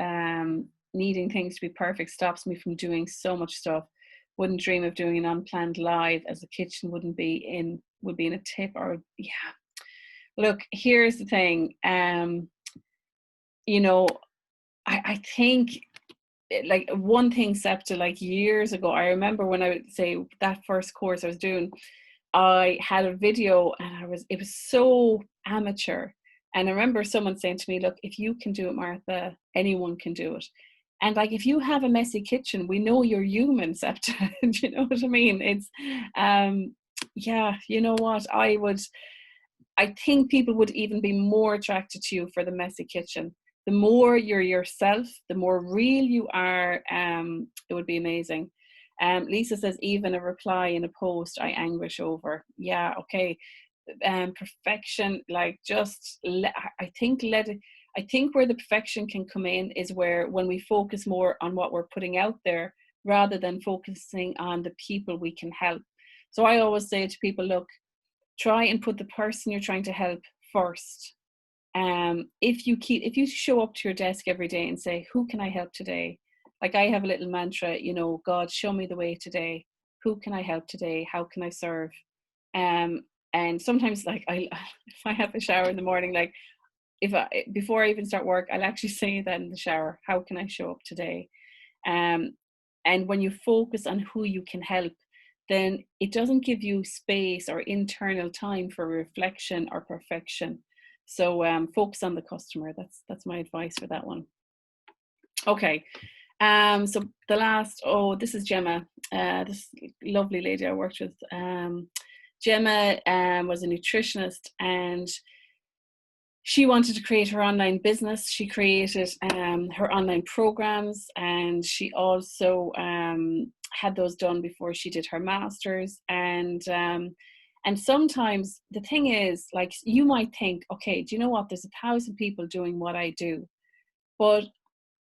needing things to be perfect stops me from doing so much stuff. Wouldn't dream of doing an unplanned live, as the kitchen would be in a tip, or yeah. Look, here's the thing. I think, like, one thing, Septa, like years ago, I remember when I would say that first course I was doing, I had a video and it was so amateur. And I remember someone saying to me, look, if you can do it, Martha, anyone can do it. And like, if you have a messy kitchen, we know you're human, Septa. Do you know what I mean? It's, yeah, you know what? I think people would even be more attracted to you for the messy kitchen. The more you're yourself, the more real you are, it would be amazing. Lisa says, even a reply in a post I anguish over. Yeah, okay. Perfection, like, I think where the perfection can come in is where, when we focus more on what we're putting out there rather than focusing on the people we can help. So I always say to people, look, try and put the person you're trying to help first. If you show up to your desk every day and say, who can I help today? Like, I have a little mantra, God, show me the way today. Who can I help today? How can I serve? And sometimes, like, if I have a shower in the morning, like, before I even start work, I'll actually say that in the shower, how can I show up today? And when you focus on who you can help, then it doesn't give you space or internal time for reflection or perfection. So focus on the customer. That's my advice for that one. Okay. So the last, this is Gemma, this lovely lady I worked with. Gemma was a nutritionist, and she wanted to create her online business. She created her online programs, and she also had those done before she did her master's. And sometimes the thing is, like, you might think, okay, do you know what? There's 1,000 people doing what I do, but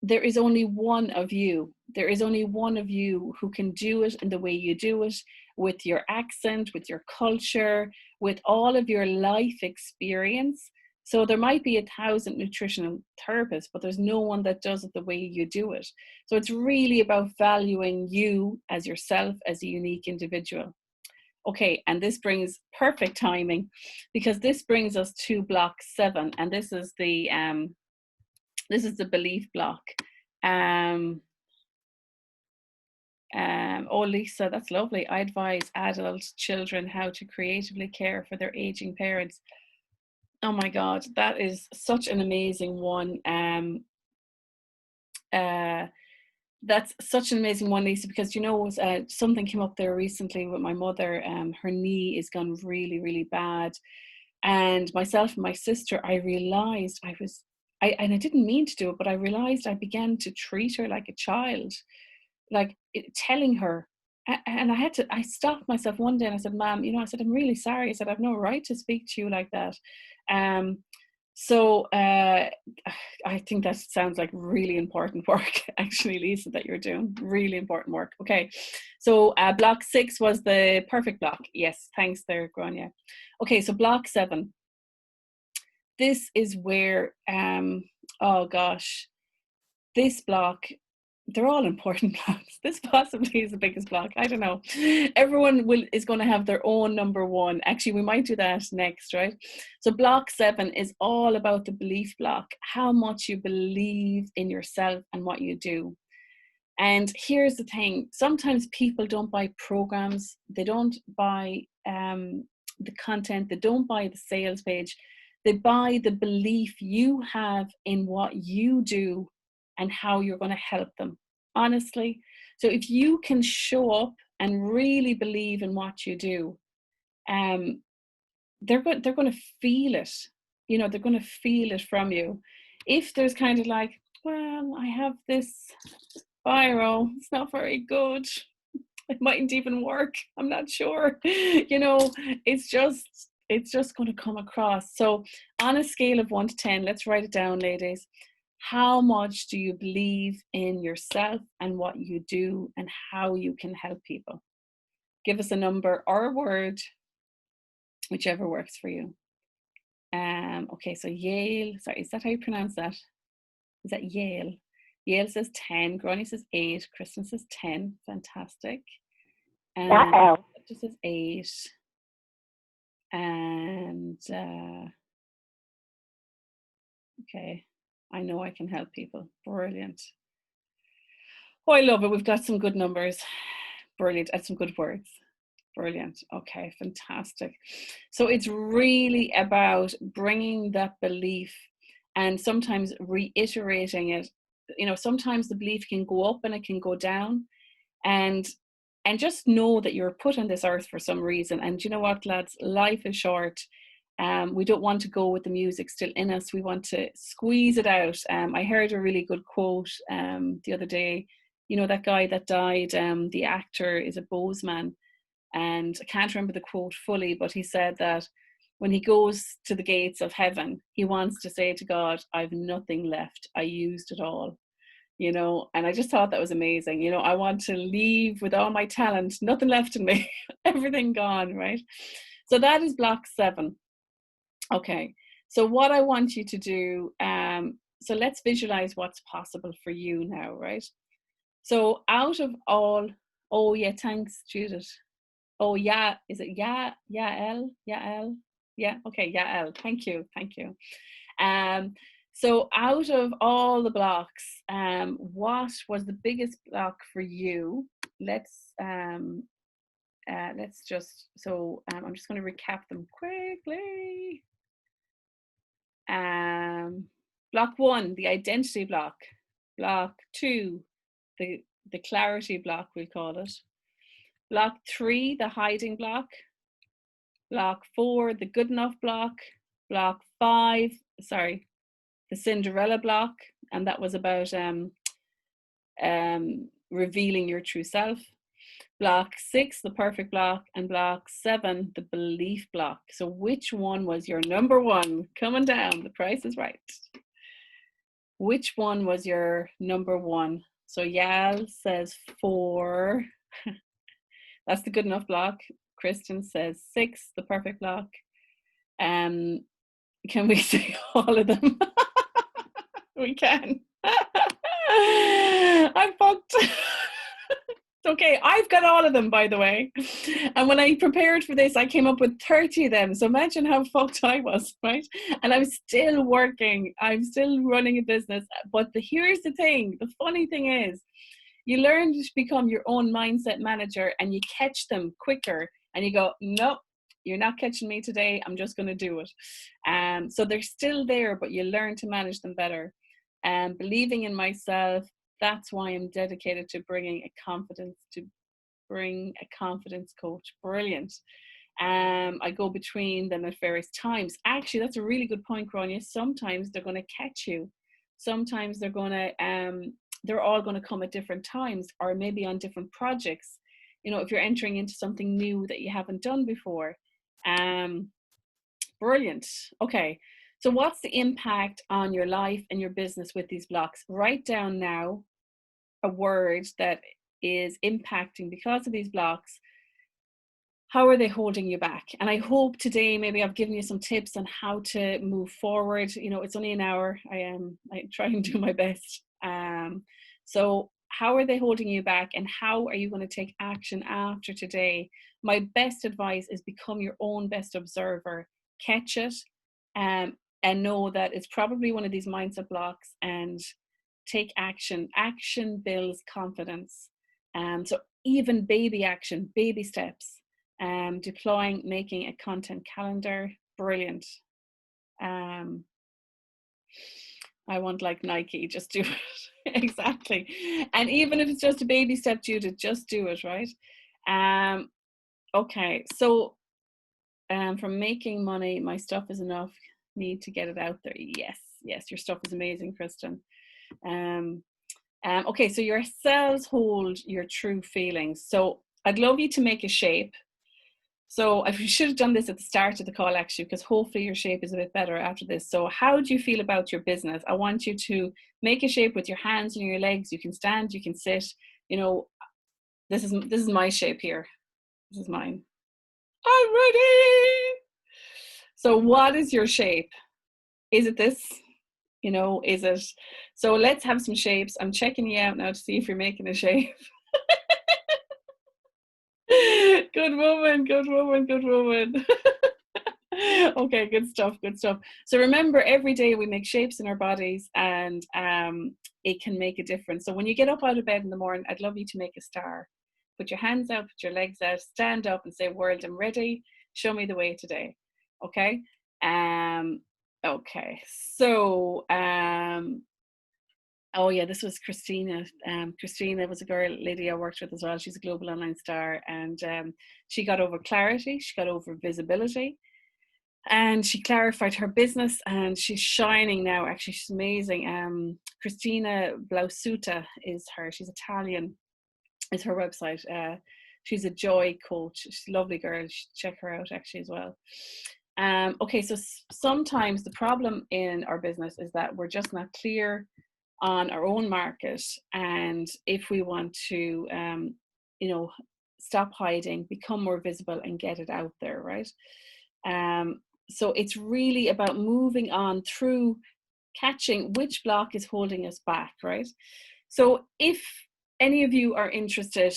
there is only one of you. There is only one of you who can do it in the way you do it, with your accent, with your culture, with all of your life experience. So there might be 1,000 nutritional therapists, but there's no one that does it the way you do it. So it's really about valuing you as yourself, as a unique individual. Okay, and this brings perfect timing, because this brings us to block 7, and this is the belief block. Oh, Lisa, that's lovely. I advise adult children how to creatively care for their aging parents. Oh my God, that is such an amazing one. That's such an amazing one, Lisa, because something came up there recently with my mother. Her knee is gone really, really bad, and myself and my sister, I realized and I didn't mean to do it, but I realized I began to treat her like a child, like telling her. And I stopped myself one day and I said, Mom, I said, I'm really sorry. I said, I've no right to speak to you like that. So I think that sounds like really important work, actually, Lisa, that you're doing. Really important work. Okay, so block 6 was the perfect block. Yes, thanks there, Grania. Okay, so block 7. This is where, oh gosh, this block, they're all important blocks. This possibly is the biggest block. I don't know. Everyone is going to have their own number one. Actually, we might do that next, right? So block 7 is all about the belief block, how much you believe in yourself and what you do. And here's the thing. Sometimes people don't buy programs. They don't buy the content. They don't buy the sales page. They buy the belief you have in what you do and how you're going to help them, honestly. So if you can show up and really believe in what you do, they're going to feel it. They're going to feel it from you. If there's kind of like, well, I have this biro, it's not very good, it mightn't even work, I'm not sure. It's just going to come across. So on a scale of 1 to 10, let's write it down, ladies. How much do you believe in yourself and what you do and how you can help people? Give us a number or a word, whichever works for you. Okay, so Yale, sorry, is that how you pronounce that? Is that Yale? Yale says 10, Granny says 8, Kristen says 10, fantastic. And just says 8. And okay, I know I can help people. Brilliant. Oh, I love it. We've got some good numbers. Brilliant. And some good words. Brilliant. Okay, fantastic. So it's really about bringing that belief and sometimes reiterating it. Sometimes the belief can go up and it can go down. And just know that you're put on this earth for some reason. And you know what, lads? Life is short. We don't want to go with the music still in us. We want to squeeze it out. I heard a really good quote the other day. That guy that died, the actor is a Bozeman. And I can't remember the quote fully, but he said that when he goes to the gates of heaven, he wants to say to God, I've nothing left. I used it all. And I just thought that was amazing. I want to leave with all my talent, nothing left in me, everything gone, right? So that is block 7. Okay, so what I want you to do, so let's visualize what's possible for you now, right? So out of all, oh yeah, thanks, Judith. Oh yeah, is it yeah, Yael? Yeah, okay, Yael, thank you. So out of all the blocks, what was the biggest block for you? Let's just, so I'm just going to recap them quickly. Block 1, the identity block. Block 2, the clarity block, we'll call it. Block 3, the hiding block. Block 4, the good enough block. Block 5, the Cinderella block, and that was about revealing your true self. Block 6, the perfect block, and block 7, the belief block. So which one was your number one? Coming down, the price is right. Which one was your number one? So Yal says 4. That's the good enough block. Kristen says 6, the perfect block. Can we say all of them? We can. I'm fucked. Okay, I've got all of them, by the way. And when I prepared for this, I came up with 30 of them. So imagine how fucked I was, right? And I'm still working. I'm still running a business. But here's the thing. The funny thing is, you learn to become your own mindset manager and you catch them quicker. And you go, nope, you're not catching me today. I'm just going to do it. So they're still there, but you learn to manage them better. And believing in myself, that's why I'm dedicated to bring a confidence coach. Brilliant. I go between them at various times. Actually, that's a really good point, Grania. Sometimes they're going to catch you. Sometimes they're all going to come at different times, or maybe on different projects. You know, if you're entering into something new that you haven't done before. Brilliant. Okay. So what's the impact on your life and your business with these blocks? Write down now a word that is impacting because of these blocks. How are they holding you back? And I hope today maybe I've given you some tips on how to move forward. You know, it's only an hour. I try and do my best. So how are they holding you back, and how are you going to take action after today? My best advice is become your own best observer. Catch it, and know that it's probably one of these mindset blocks, and take action. Action builds confidence. So even baby action, baby steps. Deploying, making a content calendar. Brilliant. I want like Nike, just do it. Exactly. And even if it's just a baby step, Judith, just do it, right? Okay, so from making money, my stuff is enough. Need to get it out there. Yes, your stuff is amazing, Kristen. Okay, so your cells hold your true feelings. So I'd love you to make a shape. So I should have done this at the start of the call, actually, because hopefully your shape is a bit better after this. So how do you feel about your business? I want you to make a shape with your hands and your legs. You can stand, you can sit. You know, this is my shape here. This is mine. I'm ready. So what is your shape? Is it this? You know, is it? So let's have some shapes. I'm checking you out now to see if you're making a shape. Good woman, good woman, good woman. Okay, good stuff, good stuff. So remember, every day we make shapes in our bodies, and it can make a difference. So when you get up out of bed in the morning, I'd love you to make a star. Put your hands out, put your legs out, stand up and say, world, I'm ready. Show me the way today. Okay. Okay. So oh yeah, this was Christina. Christina was a lady I worked with as well. She's a global online star, and she got over clarity, she got over visibility, and she clarified her business, and she's shining now. Actually, she's amazing. Christina Blausuta is her. She's Italian. Is her website. She's a joy coach. She's a lovely girl. You should check her out actually as well. Okay, so sometimes the problem in our business is that we're just not clear on our own market, and if we want to you know, stop hiding, become more visible, and get it out there, right? So it's really about moving on through catching which block is holding us back, right? So if any of you are interested,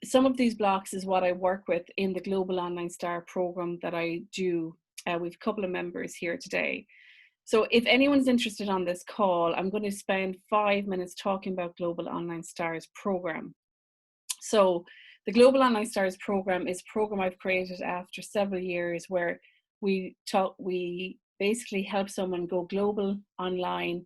some of these blocks is what I work with in the Global Online Star program that I do. We've a couple of members here today. So if anyone's interested on this call, I'm going to spend 5 minutes talking about Global Online Stars program. So the Global Online Stars program is a program I've created after several years where we basically help someone go global online,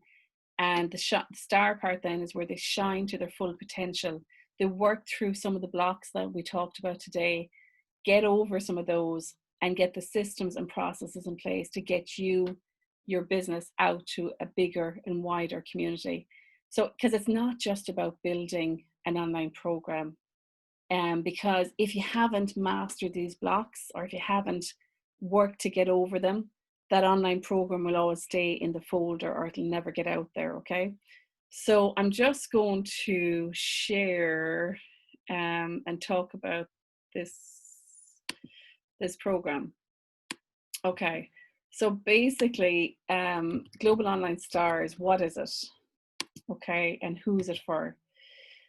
and the star part then is where they shine to their full potential. They work through some of the blocks that we talked about today, get over some of those, and get the systems and processes in place to get your business out to a bigger and wider community. So, because it's not just about building an online program, because if you haven't mastered these blocks, or if you haven't worked to get over them, that online program will always stay in the folder, or it'll never get out there. Okay, so I'm just going to share and talk about this program. Okay, So basically, Global Online Stars, what is it? Okay, and who's it for?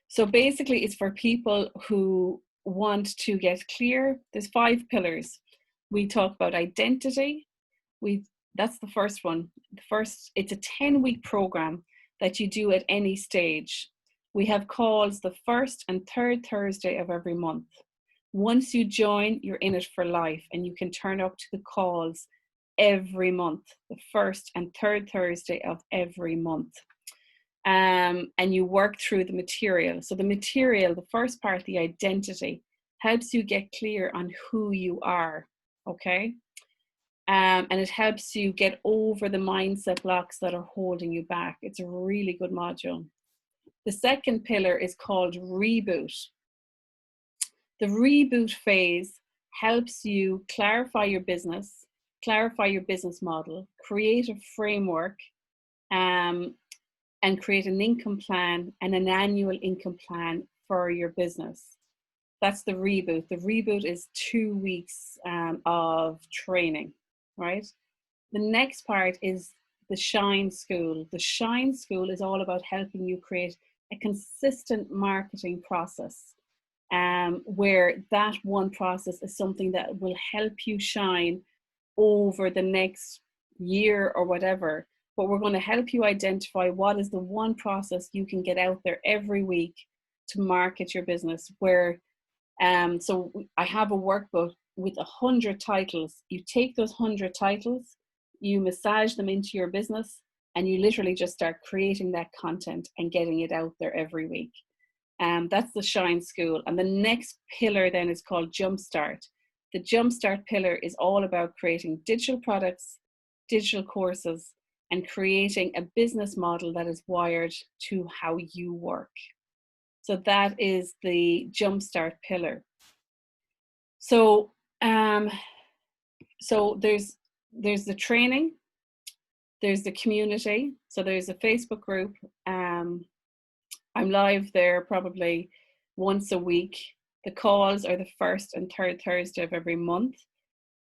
So basically, it's for people who want to get clear. There's 5 pillars. We talk about identity. That's the first one. It's a 10-week program that you do at any stage. We have calls the first and third Thursday of every month. Once you join, you're in it for life, and you can turn up to the calls every month, the first and third Thursday of every month. And you work through the material. So the material, the first part, the identity, helps you get clear on who you are, okay? And it helps you get over the mindset blocks that are holding you back. It's a really good module. The second pillar is called Reboot. The reboot phase helps you clarify your business model, create a framework, and create an income plan and an annual income plan for your business. That's the reboot. The reboot is 2 weeks of training, right? The next part is the Shine School. The Shine School is all about helping you create a consistent marketing process, where that one process is something that will help you shine over the next year or whatever. But we're going to help you identify what is the one process you can get out there every week to market your business. So I have a workbook with 100 titles. You take those 100 titles, you massage them into your business, and you literally just start creating that content and getting it out there every week. That's the Shine School. And the next pillar then is called Jumpstart. The Jumpstart pillar is all about creating digital products, digital courses, and creating a business model that is wired to how you work. So that is the Jumpstart pillar. So, there's the training, there's the community. So there's a Facebook group. I'm live there probably once a week. The calls are the first and third Thursday of every month.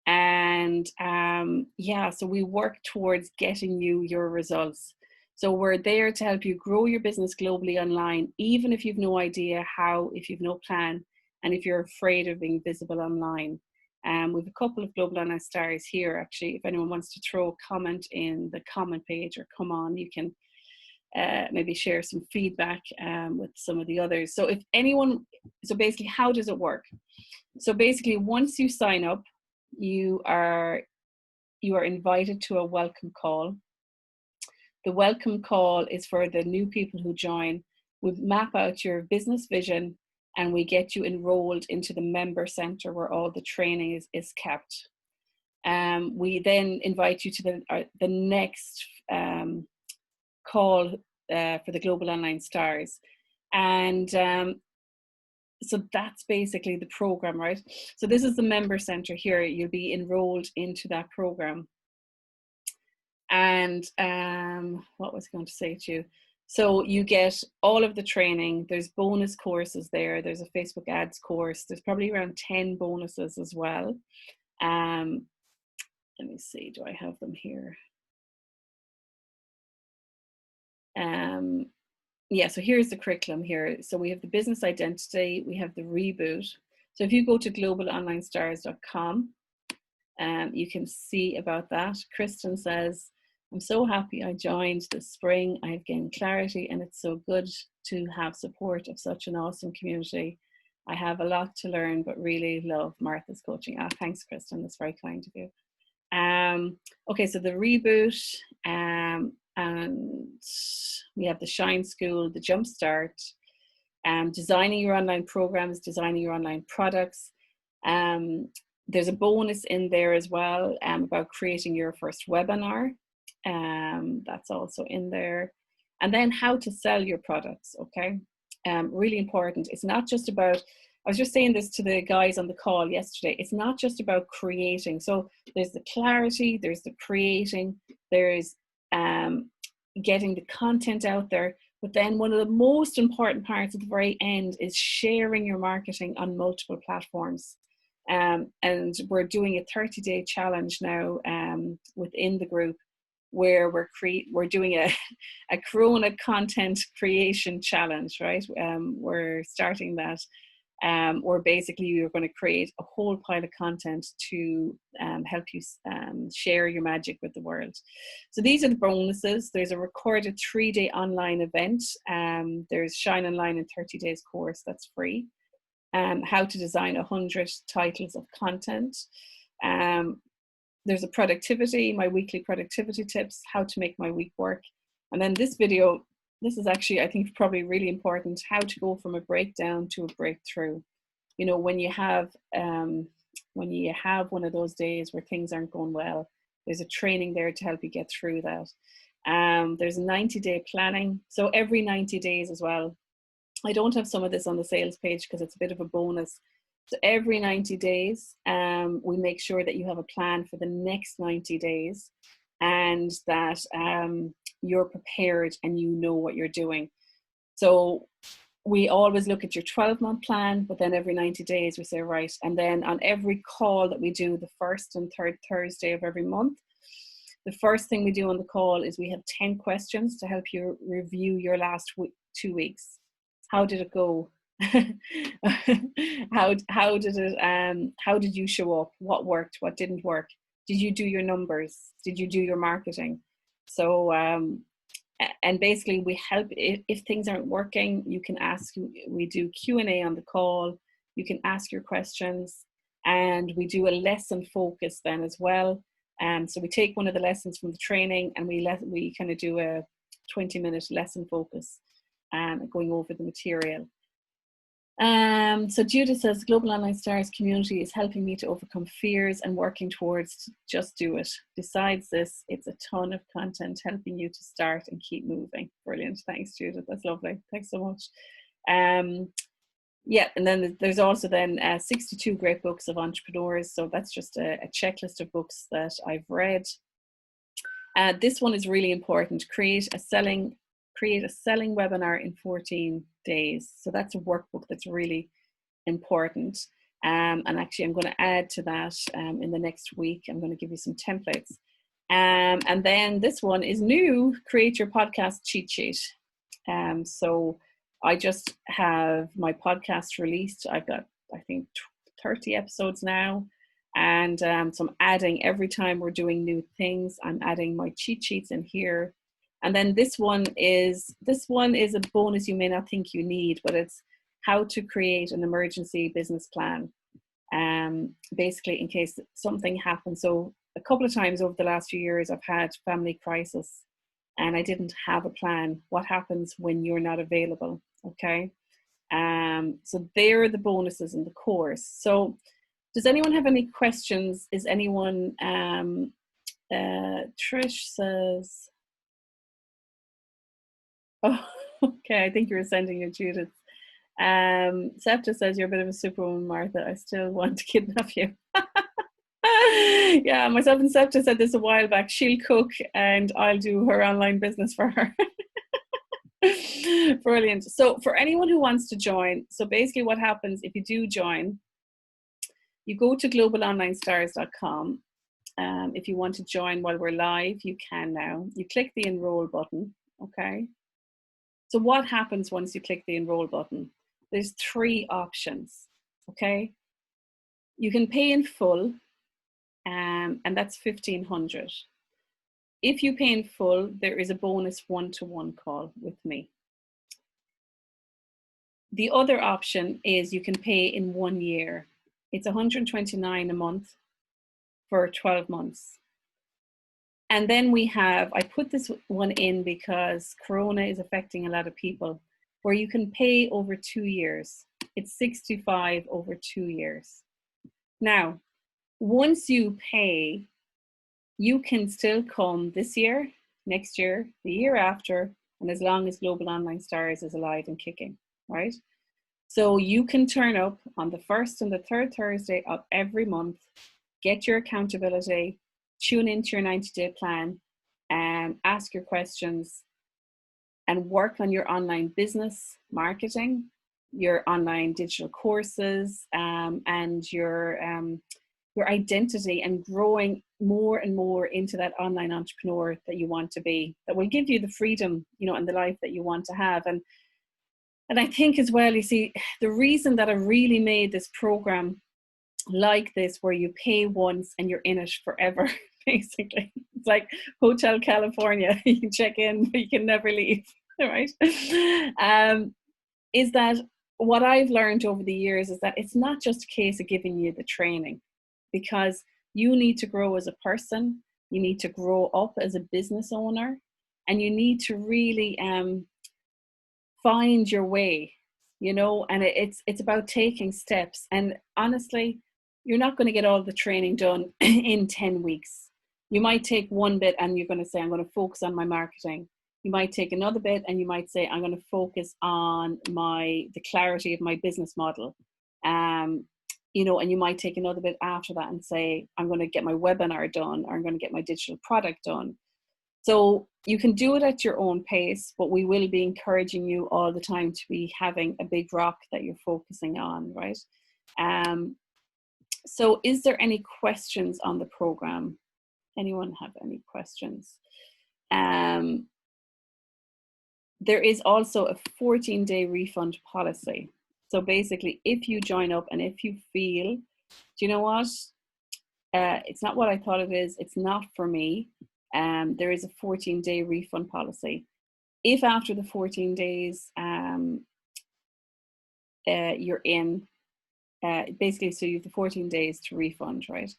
And so we work towards getting you your results. So we're there to help you grow your business globally online, even if you've no idea how, if you've no plan, and if you're afraid of being visible online. We have a couple of Global Online Stars here, actually. If anyone wants to throw a comment in the comment page or come on, you can maybe share some feedback with some of the others. So basically, how does it work? So basically, once you sign up, you are invited to a welcome call. The welcome call is for the new people who join. We map out your business vision, and we get you enrolled into the member center where all the training is kept. We then invite you to the next call for the Global Online Stars. And so that's basically the program, right? So this is the member center here. You'll be enrolled into that program. And what was I going to say to you? So you get all of the training. There's bonus courses there. There's a Facebook ads course. There's probably around 10 bonuses as well. Let me see, do I have them here? So here's the curriculum here. So we have the business identity, we have the reboot. So if you go to globalonlinestars.com, you can see about that. Kristen says, I'm so happy I joined this spring. I have gained clarity, and it's so good to have support of such an awesome community. I have a lot to learn, but really love Martha's coaching. Thanks, Kristen. That's very kind of you. Okay, so the reboot, and we have the Shine School, the Jumpstart, designing your online programs, designing your online products. There's a bonus in there as well about creating your first webinar. That's also in there. And then how to sell your products, okay? Really important. It's not just about, I was just saying this to the guys on the call yesterday, it's not just about creating. So there's the clarity, there's the creating, there's getting the content out there. But then one of the most important parts at the very end is sharing your marketing on multiple platforms. And we're doing a 30-day challenge now within the group, where we're doing a Corona content creation challenge, right? We're starting that. Or basically you're going to create a whole pile of content to help you share your magic with the world. So these are the bonuses. There's a recorded 3-day online event. There's Shine Online in 30 Days course that's free. How to design 100 titles of content. There's a productivity, my weekly productivity tips, how to make my week work. And then this video, this is actually, I think, probably really important, how to go from a breakdown to a breakthrough. You know, when you have one of those days where things aren't going well, there's a training there to help you get through that. There's a 90-day planning. So every 90 days as well. I don't have some of this on the sales page because it's a bit of a bonus. So every 90 days, we make sure that you have a plan for the next 90 days, and that you're prepared and you know what you're doing. So we always look at your 12-month plan, but then every 90 days we say, right, and then on every call that we do the first and third Thursday of every month, the first thing we do on the call is we have 10 questions to help you review your last 2 weeks. How did it go? How did you show up? What worked? What didn't work? Did you do your numbers? Did you do your marketing? So and basically we help if things aren't working. You can ask. We do Q&A on the call. You can ask your questions, and we do a lesson focus then as well. So we take one of the lessons from the training, and we kind of do a 20-minute lesson focus, going over the material. So Judith says, Global Online Stars community is helping me to overcome fears and working towards just do it. Besides this, it's a ton of content helping you to start and keep moving. Brilliant. Thanks, Judith. That's lovely. Thanks so much. Yeah, and then there's also then 62 great books of entrepreneurs. So that's just a checklist of books that I've read. This one is really important. Create a selling webinar in 14 days. So that's a workbook that's really important. And actually, I'm going to add to that in the next week. I'm going to give you some templates. And then this one is new, create your podcast cheat sheet. So I just have my podcast released. I've got, I think, 30 episodes now. And so I'm adding, every time we're doing new things, I'm adding my cheat sheets in here. And then this one is a bonus you may not think you need, but it's how to create an emergency business plan. Basically, in case something happens. So a couple of times over the last few years, I've had family crisis and I didn't have a plan. What happens when you're not available? Okay. So there are the bonuses in the course. So does anyone have any questions? Is anyone, Trish says, oh, okay, I think you were sending it, Judith. Septa says, you're a bit of a superwoman, Martha. I still want to kidnap you. Yeah, myself and Septa said this a while back. She'll cook and I'll do her online business for her. Brilliant. So for anyone who wants to join, so basically what happens if you do join, you go to globalonlinestars.com. If you want to join while we're live, you can now. You click the enroll button, okay? So what happens once you click the enroll button? There's 3 options, okay? You can pay in full, and that's $1,500. If you pay in full, there is a bonus one-to-one call with me. The other option is you can pay in 1 year. It's $129 a month for 12 months. And then we have, I put this one in because Corona is affecting a lot of people, where you can pay over 2 years. It's $65 over 2 years. Now, once you pay, you can still come this year, next year, the year after, and as long as Global Online Stars is alive and kicking, right? So you can turn up on the first and the third Thursday of every month, get your accountability, tune into your 90-day plan, and ask your questions and work on your online business, marketing, your online digital courses, and your identity, and growing more and more into that online entrepreneur that you want to be, that will give you the freedom, and the life that you want to have. And I think as well, you see, the reason that I really made this program like this, where you pay once and you're in it forever, basically. It's like Hotel California. You can check in, but you can never leave, right? Is that what I've learned over the years is that it's not just a case of giving you the training, because you need to grow as a person, you need to grow up as a business owner, and you need to really find your way, and it's about taking steps. And honestly, you're not going to get all the training done in 10 weeks. You might take one bit and you're going to say, I'm going to focus on my marketing. You might take another bit and you might say, I'm going to focus on the clarity of my business model. And you might take another bit after that and say, I'm going to get my webinar done, or I'm going to get my digital product done. So you can do it at your own pace, but we will be encouraging you all the time to be having a big rock that you're focusing on, right? So is there any questions on the program? Anyone have any questions? There is also a 14-day refund policy. So basically, if you join up and if you feel, do you know what? It's not what I thought it is. It's not for me. There is a 14-day refund policy. If after the 14 days you're in, basically, so you have the 14 days to refund, right?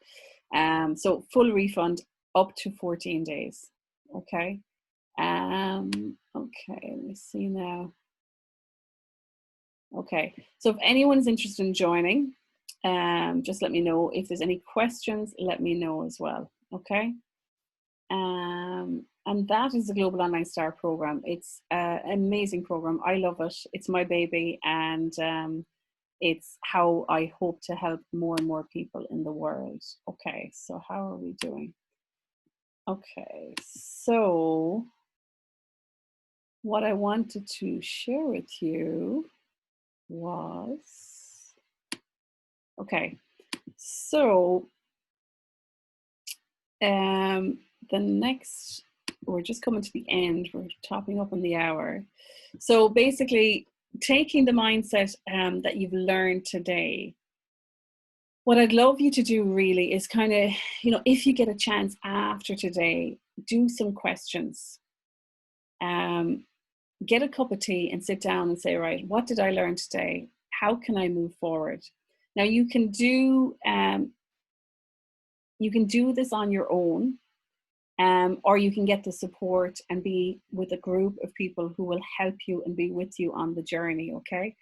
So full refund up to 14 days. Okay. Okay, let me see now. Okay, so if anyone's interested in joining, just let me know. If there's any questions, let me know as well. Okay. And that is the Global Online Star program. It's an amazing program. I love it. It's my baby, and it's how I hope to help more and more people in the world. Okay, so how are we doing? Okay, so what I wanted to share with you was, okay, so the next, we're just coming to the end, we're topping up on the hour. So basically, taking the mindset that you've learned today, what I'd love you to do really is kind of, if you get a chance after today, do some questions. Get a cup of tea and sit down and say, right, what did I learn today? How can I move forward? Now you can do this on your own, or you can get the support and be with a group of people who will help you and be with you on the journey. Okay.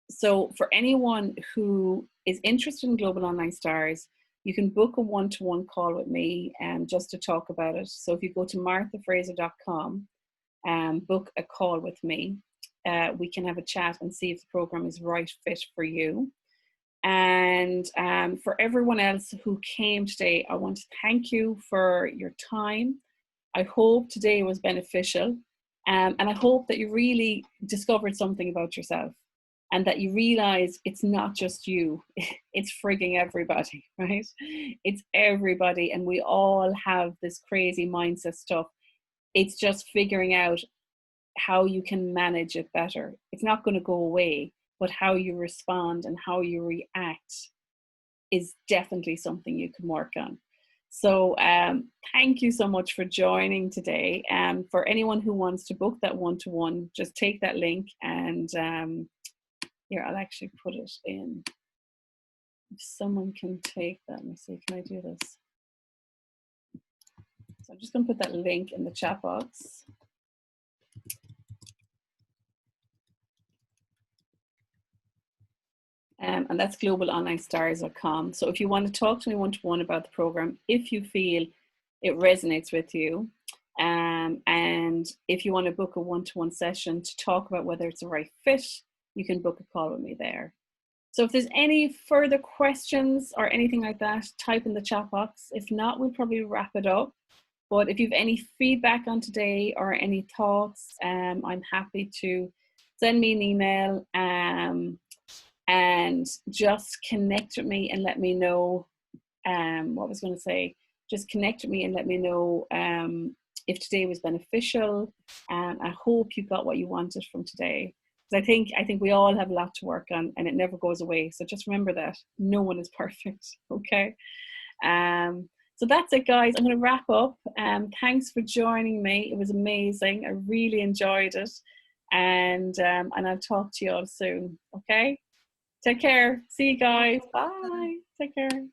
So for anyone who is interested in Global Online Stars, you can book a one-to-one call with me just to talk about it. So if you go to marthafraser.com and book a call with me, we can have a chat and see if the program is right fit for you. And for everyone else who came today, I want to thank you for your time. I hope today was beneficial, and I hope that you really discovered something about yourself, and that you realize it's not just you, it's frigging everybody, right? It's everybody, and we all have this crazy mindset stuff. It's just figuring out how you can manage it better. It's not going to go away, but how you respond and how you react is definitely something you can work on. So thank you so much for joining today. For anyone who wants to book that one-to-one, just take that link and here, I'll actually put it in. If someone can take that, let me see, can I do this? So I'm just going to put that link in the chat box. And that's globalonlinestars.com. So if you want to talk to me one-to-one about the program, if you feel it resonates with you, and if you want to book a one-to-one session to talk about whether it's the right fit, you can book a call with me there. So if there's any further questions or anything like that, type in the chat box. If not, we'll probably wrap it up. But if you have any feedback on today or any thoughts, I'm happy to send me an email, and just connect with me and let me know what I was going to say. Just connect with me and let me know if today was beneficial. I hope you got what you wanted from today. Because I think we all have a lot to work on, and it never goes away. So just remember that no one is perfect. Okay. So that's it, guys. I'm going to wrap up. Thanks for joining me. It was amazing. I really enjoyed it, and I'll talk to you all soon. Okay. Take care. See you guys. Bye. Take care.